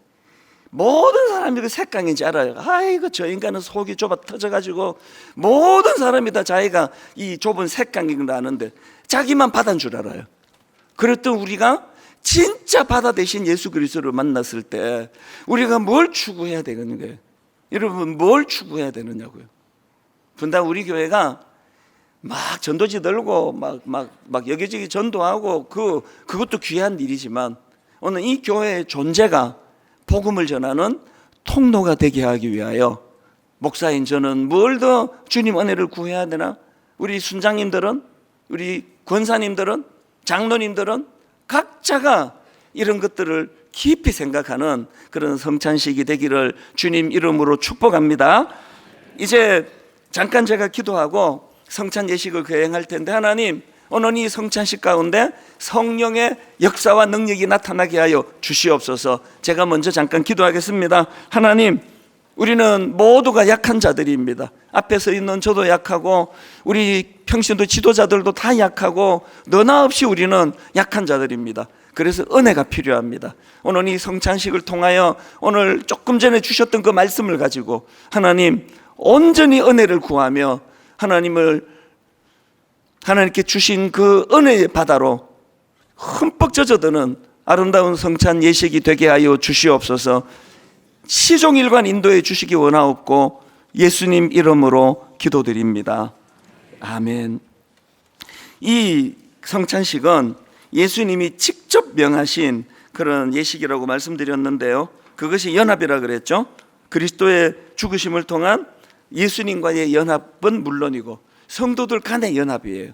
모든 사람이 그 색강인지 알아요. 아이고 저 인간은 속이 좁아 터져가지고 모든 사람이 다 자기가 이 좁은 색강인 걸 아는데 자기만 바다인 줄 알아요. 그랬던 우리가 진짜 바다 대신 예수 그리스도를 만났을 때 우리가 뭘 추구해야 되는 거예요? 여러분 뭘 추구해야 되느냐고요? 분당 우리 교회가 막 전도지 들고 막 여기저기 전도하고 그것도 귀한 일이지만 오늘 이 교회의 존재가 복음을 전하는 통로가 되게 하기 위하여 목사인 저는 뭘 더 주님 은혜를 구해야 되나? 우리 순장님들은, 우리 권사님들은, 장로님들은 각자가 이런 것들을 깊이 생각하는 그런 성찬식이 되기를 주님 이름으로 축복합니다. 이제 잠깐 제가 기도하고 성찬 예식을 거행할 텐데 하나님 오늘 이 성찬식 가운데 성령의 역사와 능력이 나타나게 하여 주시옵소서. 제가 먼저 잠깐 기도하겠습니다. 하나님 우리는 모두가 약한 자들입니다. 앞에 서 있는 저도 약하고 우리 평신도 지도자들도 다 약하고 너나 없이 우리는 약한 자들입니다. 그래서 은혜가 필요합니다. 오늘 이 성찬식을 통하여 오늘 조금 전에 주셨던 그 말씀을 가지고 하나님 온전히 은혜를 구하며 하나님께 주신 그 은혜의 바다로 흠뻑 젖어드는 아름다운 성찬 예식이 되게 하여 주시옵소서. 시종일관 인도해 주시기 원하옵고 예수님 이름으로 기도드립니다. 아멘. 이 성찬식은 예수님이 직접 명하신 그런 예식이라고 말씀드렸는데요. 그것이 연합이라 그랬죠. 그리스도의 죽으심을 통한 예수님과의 연합은 물론이고 성도들 간의 연합이에요.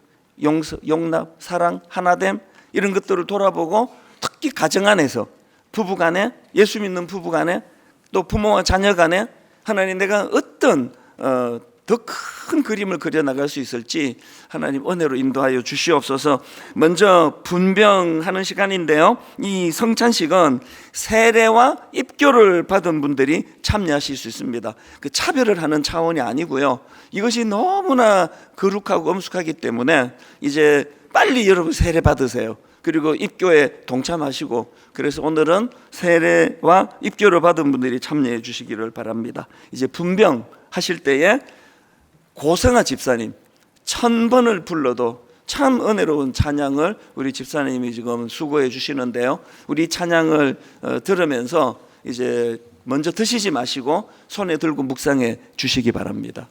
용납, 사랑, 하나됨 이런 것들을 돌아보고 특히 가정 안에서 부부 간에 예수 믿는 부부 간에 또 부모와 자녀 간에 하나님 내가 어떤 더 큰 그림을 그려나갈 수 있을지 하나님 은혜로 인도하여 주시옵소서. 먼저 분병하는 시간인데요. 이 성찬식은 세례와 입교를 받은 분들이 참여하실 수 있습니다. 그 차별을 하는 차원이 아니고요. 이것이 너무나 거룩하고 엄숙하기 때문에 이제 빨리 여러분 세례 받으세요. 그리고 입교에 동참하시고 그래서 오늘은 세례와 입교를 받은 분들이 참여해 주시기를 바랍니다. 이제 분병 하실 때에 고성아 집사님 1000번을 불러도 참 은혜로운 찬양을 우리 집사님이 지금 수고해 주시는데요. 우리 찬양을 들으면서 이제 먼저 드시지 마시고 손에 들고 묵상해 주시기 바랍니다.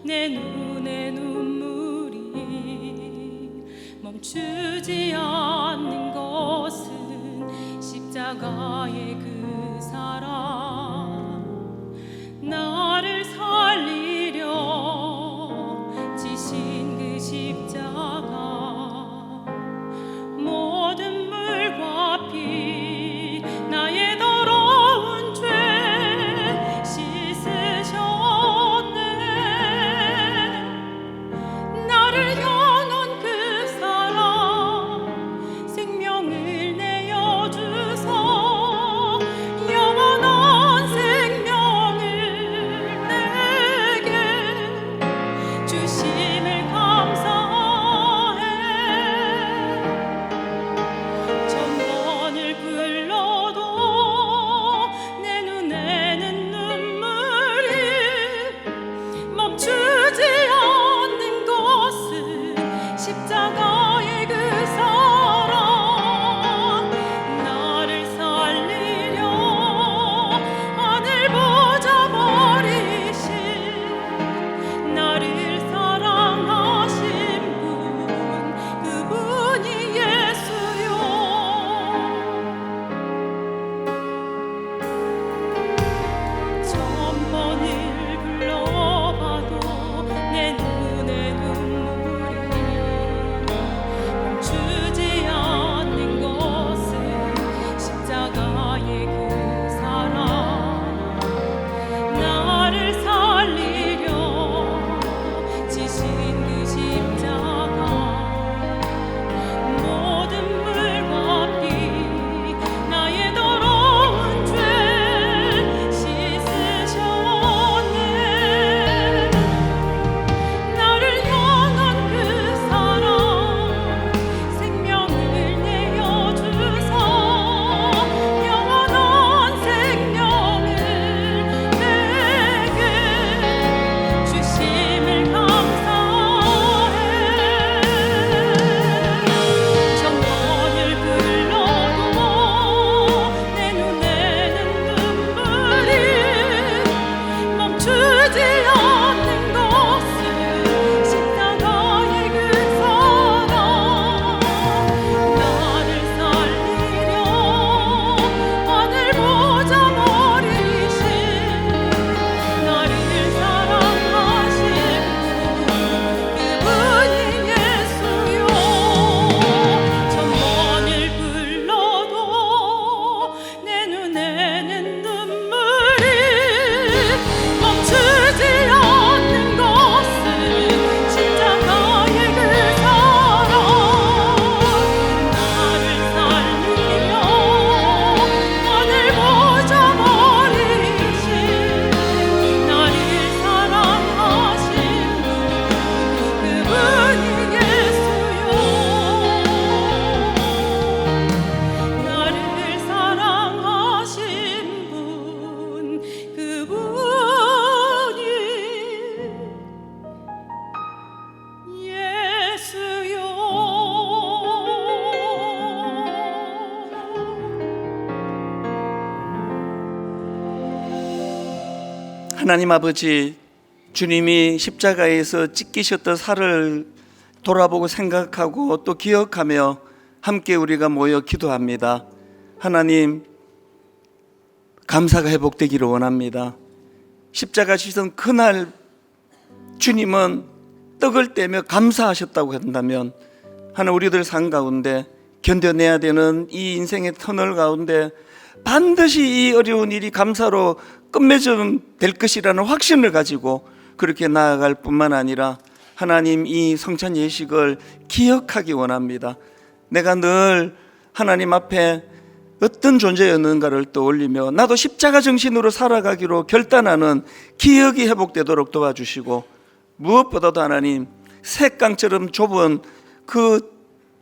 내 눈의 눈물이 멈추지 않는 것은 십자가의 그 사랑, 나를 살리려 지신 그 십자가, 모든 물과 피 나의 더러운 죄 씻으셨네. 나를 향한 그 사랑, 생명을 내어주사 영원한 생명을 내게 주심을 감사해. 천번을 불러도 내 눈에는 눈물이 멈추지 않는 것은 십자가의 그 사랑, 나를 살리려 하늘 보좌 버리신, 나를 사랑하신 분, 그분이 예수요. 천번을 불러봐도 내 눈의 눈물이 멈추지 않는 것은 십자가의 그 사랑, 나를 살리려 지신 그 십자가, 모든 물과 피 나의 더러운 죄 씻으셨네. 나를 향한 그 사랑, 생명을 내어주사 영원한 생명을 내게 주심을 감사해. 천번을 불러도 내 눈에는 눈물이 멈추지 않는 것은 십자가의 그 사랑, 나를 살리려 하늘 보좌 버리신, 나를 사랑하신 그분이 예수요. 천번을 불러도 내 눈에는 눈물이 멈추지 않는 것은 십자가의 그 사랑, 나를 살리려 하늘 보좌 버리신, 나를 사랑하신 그분이 예수요. 나를 사랑하신 분, 그분이 예수요. 하나님 아버지, 주님이 십자가에서 찢기셨던 살을 돌아보고 생각하고 또 기억하며 함께 우리가 모여 기도합니다. 하나님, 감사가 회복되기를 원합니다. 십자가 지선 그날 주님은 떡을 떼며 감사하셨다고 한다면, 하나 우리들 삶 가운데 견뎌내야 되는 이 인생의 터널 가운데 반드시 이 어려운 일이 감사로 끝맺음 될 것이라는 확신을 가지고 그렇게 나아갈 뿐만 아니라 하나님, 이 성찬 예식을 기억하기 원합니다. 내가 늘 하나님 앞에 어떤 존재였는가를 떠올리며 나도 십자가 정신으로 살아가기로 결단하는 기억이 회복되도록 도와주시고, 무엇보다도 하나님, 새강처럼 좁은 그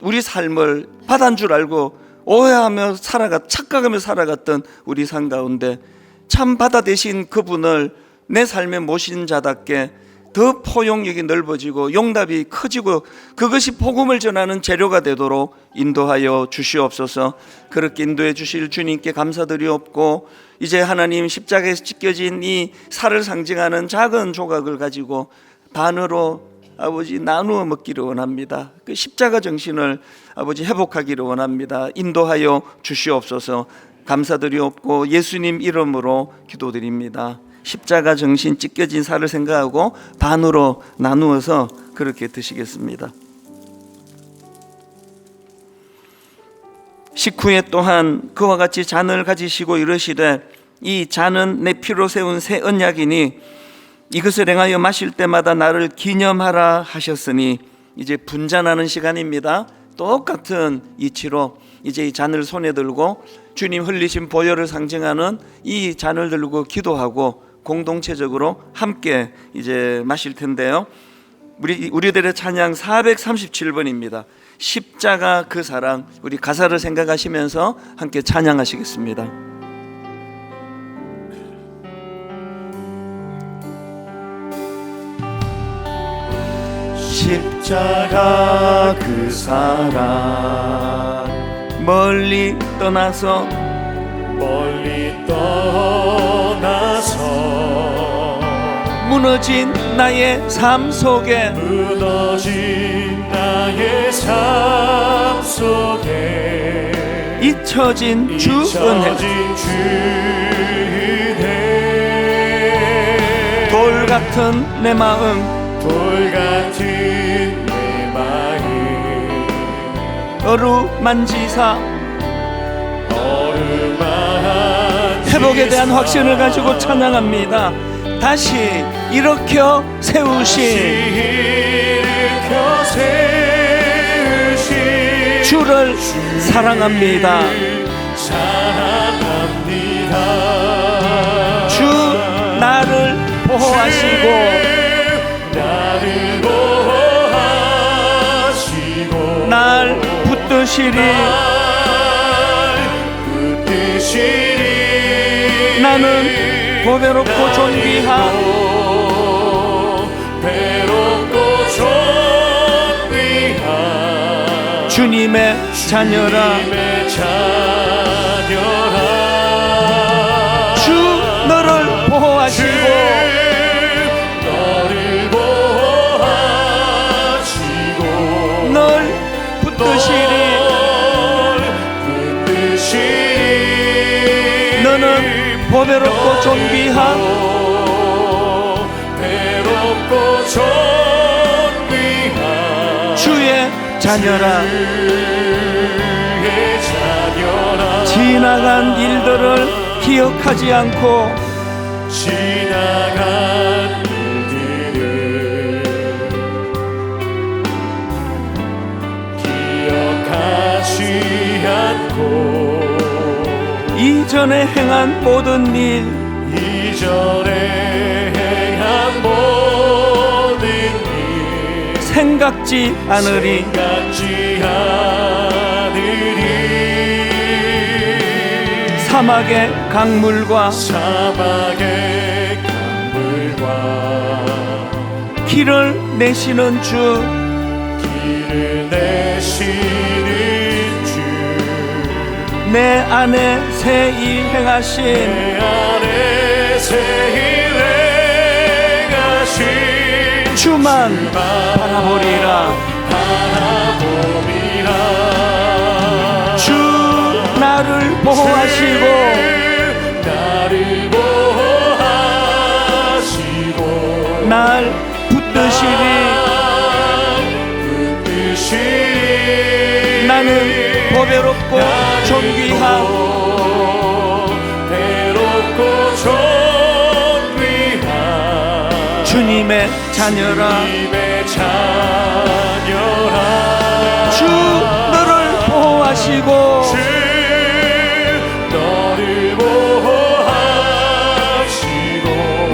우리 삶을 바다인 줄 알고 오해하며 착각하며 살아갔던 우리 삶 가운데 참 바다 대신 그분을 내 삶에 모신 자답게 더 포용력이 넓어지고 용납이 커지고 그것이 복음을 전하는 재료가 되도록 인도하여 주시옵소서. 그렇게 인도해 주실 주님께 감사드리옵고, 이제 하나님 십자가에서 찢겨진 이 살을 상징하는 작은 조각을 가지고 반으로 아버지 나누어 먹기를 원합니다. 그 십자가 정신을 아버지 회복하기를 원합니다. 인도하여 주시옵소서. 감사드리옵고 예수님 이름으로 기도드립니다. 십자가 정신 찢겨진 살을 생각하고 반으로 나누어서 그렇게 드시겠습니다. 식후에 또한 그와 같이 잔을 가지시고 이르시되 이 잔은 내 피로 세운 새 언약이니 이것을 행하여 마실 때마다 나를 기념하라 하셨으니 이제 분잔하는 시간입니다. 똑같은 이치로 이제 이 잔을 손에 들고 주님 흘리신 보혈을 상징하는 이 잔을 들고 기도하고 공동체적으로 함께 이제 마실 텐데요. 우리들의 찬양 437번입니다. 십자가 그 사랑, 우리 가사를 생각하시면서 함께 찬양하시겠습니다. 십자가 그 사랑 멀리 떠나서 무너진 나의 삶 속에 잊혀진 주 은혜 돌 같은 내 마음 어루만지사 회복에 대한 확신을 가지고 찬양합니다. 다시 일으켜 세우신 주를 사랑합니다. 주 나를 보호하시고 날 붙드시리 나는 보배롭고 존귀한 주님의 자녀라 주 너를 보호하시고 널 붙드시리 너는 보배롭고 존귀한 주의 자녀라 지나간 일들을 기억하지 않고 이전에 행한 모든 일 생각지 않으리 사막의 강물과 길을 내시는 주 내 안에 새 일 행하신 주만 바라보리라 주 나를 보호하시고 날 붙드시리 나는 보배롭고 존귀한 주님의 자녀라 주 너를 보호하시고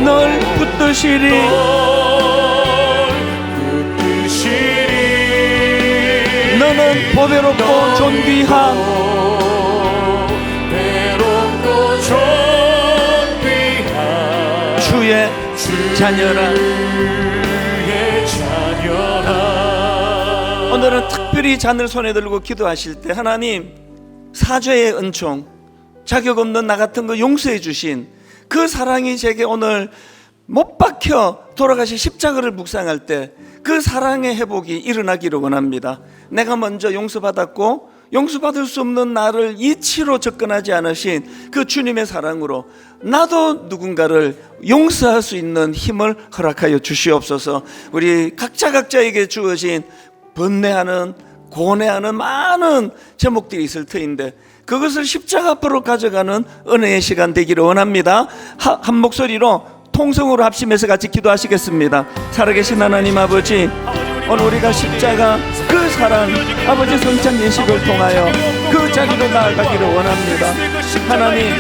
널 붙드시리 너는 보배롭고 존귀한 주의 자녀라 오늘은 특별히 잔을 손에 들고 기도하실 때 하나님 사죄의 은총 자격 없는 나 같은 거 용서해 주신 그 사랑이 제게 오늘 못 박혀 돌아가신 십자가를 묵상할 때 그 사랑의 회복이 일어나기를 원합니다. 내가 먼저 용서받았고 용서받을 수 없는 나를 이치로 접근하지 않으신 그 주님의 사랑으로 나도 누군가를 용서할 수 있는 힘을 허락하여 주시옵소서. 우리 각자에게 주어진 번뇌하는 고뇌하는 많은 제목들이 있을 터인데 그것을 십자가 앞으로 가져가는 은혜의 시간 되기를 원합니다. 한 목소리로 통성으로 합심해서 같이 기도하시겠습니다. 살아계신 하나님 아버지, 오늘 우리가 십자가 그 사랑 아버지 성찬 예식을 통하여 그 자리로 나아가기를 원합니다. 하나님,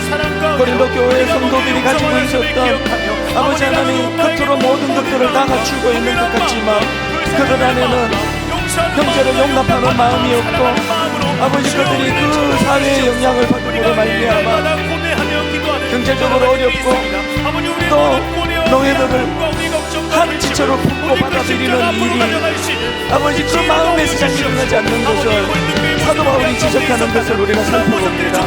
고린도 교회 성도들이 가지고 있었던 아버지 하나님 겉으로 모든 것들을 다 갖추고 있는 것 같지만 그들 안에는 형제를 용납하는 마음이 없고 아버지 그들이 그 사회의 영향을 받음으로 말미암아 경제적으로 어렵고 또 노예들을 한 지체로 품고 받아들이는 일이 아버지 그 마음에서 잘 일어나지 않는 것을 사도 바울이 지적하는 것을 우리가 살펴봅니다.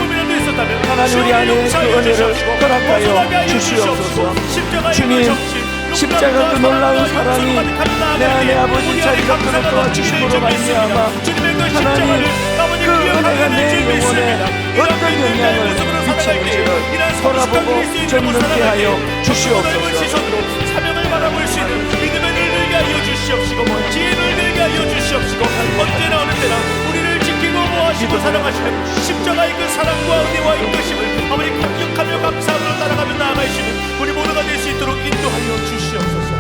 하나님 우리 안에 그 은혜를 허락하여 주시옵소서. 주님 십자가 그 놀라운 사랑이 내 안에 아버지 자리 잡도록 도와주심으로 말미암아 하나님 그 은혜가 내 영혼에 어떤 영향을 미치는지를 돌아보고 점검케 하여 주시옵소서. 사명을 바라볼 수 있는 믿음의 눈을 들게 하여 주시옵시고 지혜를 들게 하여 주시옵시고 언제나 어느 때나 우리를 지키고 보호하시고 사랑하시는 십자가의 그 사랑과 은혜와 인도심을 아버지 감격하며 감사함으로 따라가며 나아가시는 우리 모두가 될 수 있도록 인도하여 주시옵소서.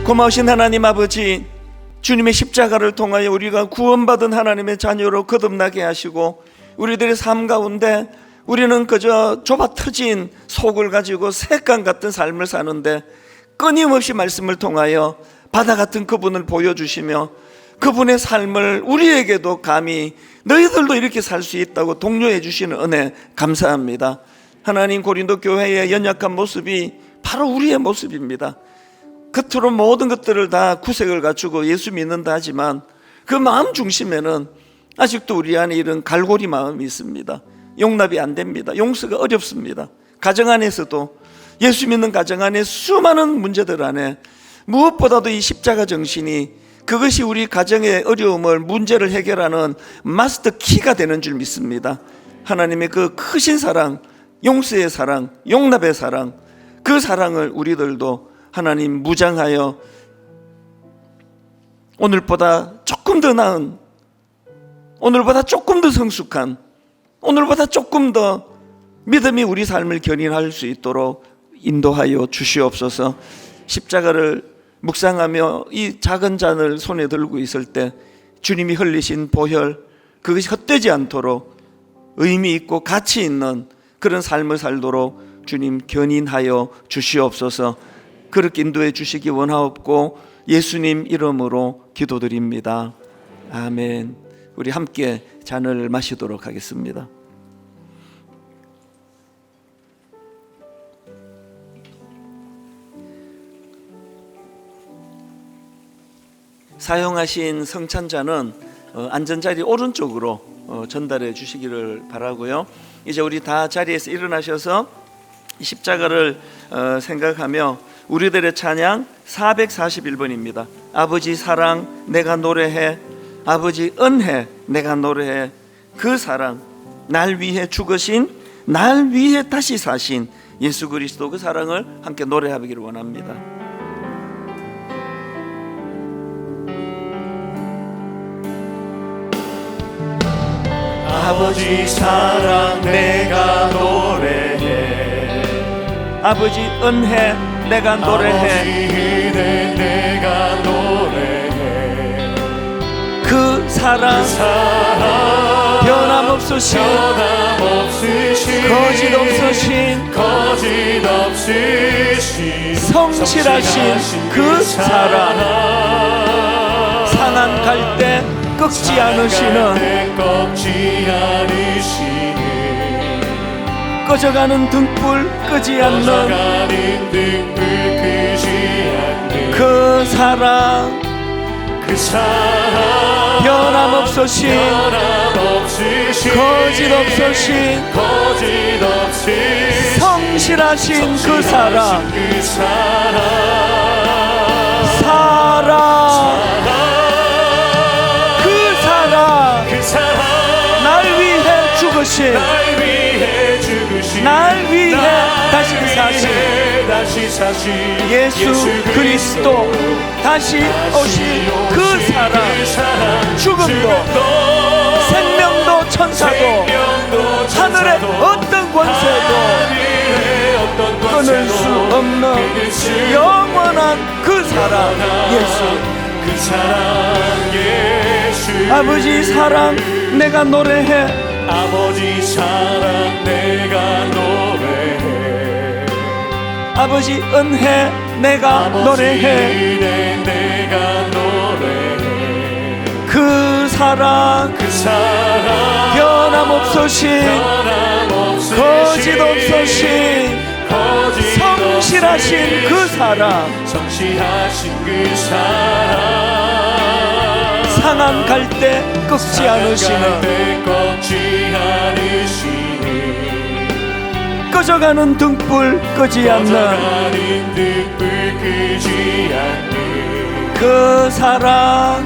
고마우신 하나님 아버지, 주님의 십자가를 통하여 우리가 구원받은 하나님의 자녀로 거듭나게 하시고 우리들의 삶 가운데 우리는 그저 좁아 터진 속을 가지고 색강 같은 삶을 사는데 끊임없이 말씀을 통하여 바다 같은 그분을 보여주시며 그분의 삶을 우리에게도 감히 너희들도 이렇게 살 수 있다고 독려해 주시는 은혜 감사합니다. 하나님, 고린도 교회의 연약한 모습이 바로 우리의 모습입니다. 겉으로 모든 것들을 다 구색을 갖추고 예수 믿는다 하지만 그 마음 중심에는 아직도 우리 안에 이런 갈고리 마음이 있습니다. 용납이 안 됩니다. 용서가 어렵습니다. 가정 안에서도 예수 믿는 가정 안에 수많은 문제들 안에 무엇보다도 이 십자가 정신이 그것이 우리 가정의 어려움을 문제를 해결하는 마스터 키가 되는 줄 믿습니다. 하나님의 그 크신 사랑, 용서의 사랑, 용납의 사랑, 그 사랑을 우리들도 하나님 무장하여 오늘보다 조금 더 나은, 오늘보다 조금 더 성숙한, 오늘보다 조금 더 믿음이 우리 삶을 견인할 수 있도록 인도하여 주시옵소서. 십자가를 묵상하며 이 작은 잔을 손에 들고 있을 때 주님이 흘리신 보혈, 그것이 헛되지 않도록 의미 있고 가치 있는 그런 삶을 살도록 주님 견인하여 주시옵소서. 그렇게 인도해 주시기 원하옵고 예수님 이름으로 기도드립니다. 아멘. 우리 함께 잔을 마시도록 하겠습니다. 사용하신 성찬잔은 안전자리 오른쪽으로 전달해 주시기를 바라고요. 이제 우리 다 자리에서 일어나셔서 십자가를 생각하며 우리들의 찬양 441번입니다. 아버지 사랑 내가 노래해, 아버지 은혜 내가 노래해. 그 사랑, 날 위해 죽으신, 날 위해 다시 사신 예수 그리스도 그 사랑을 함께 노래하기를 원합니다. 아버지 사랑 내가 노래해, 아버지 은혜 내가 노래해, 아버지 은혜 내가 노래해. 그 사랑, 변함없으신, 거짓 없으신 성실하신 그 사랑, 상한 갈 때 꺾지 않으시는, 꺼져가는 등불 끄지 않는 그 사랑, 변함없으신 거짓없으신 성실하신 그 사랑 그 사랑 날 위해 죽으신 날 위해 다시 사신 예수 그리스도 다시 오신 그 사랑 죽음도 생명도 천사도 하늘의 어떤 권세도 끊을 수 없는 영원한 그 사랑 예수 아버지 사랑 내가 노래해 아버지 사랑 내가 노래해 아버지 은혜 내가 노래해 내가 노래해 그 사랑 변함없으신 거짓없으신 성실하신 그 사랑 상한 갈 때 꺾지 않으시는 꺼져가는 등불 끄지 않는 그 사랑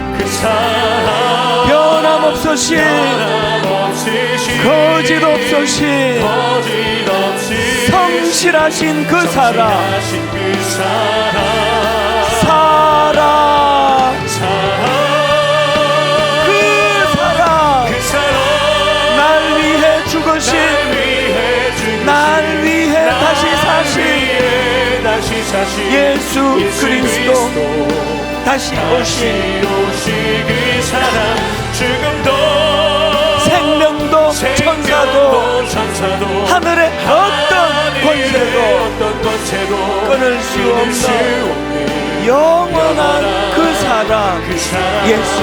변함없으신 거짓없으신 성실하신 그 사랑 날 위해 죽으신 날 위해 다시 사신 예수 그리스도 다시 오신 그 사랑 죽음도 생명도 천사도 하늘의 어떤 권세도 끊을 수 없는 영원한 그 사랑 예수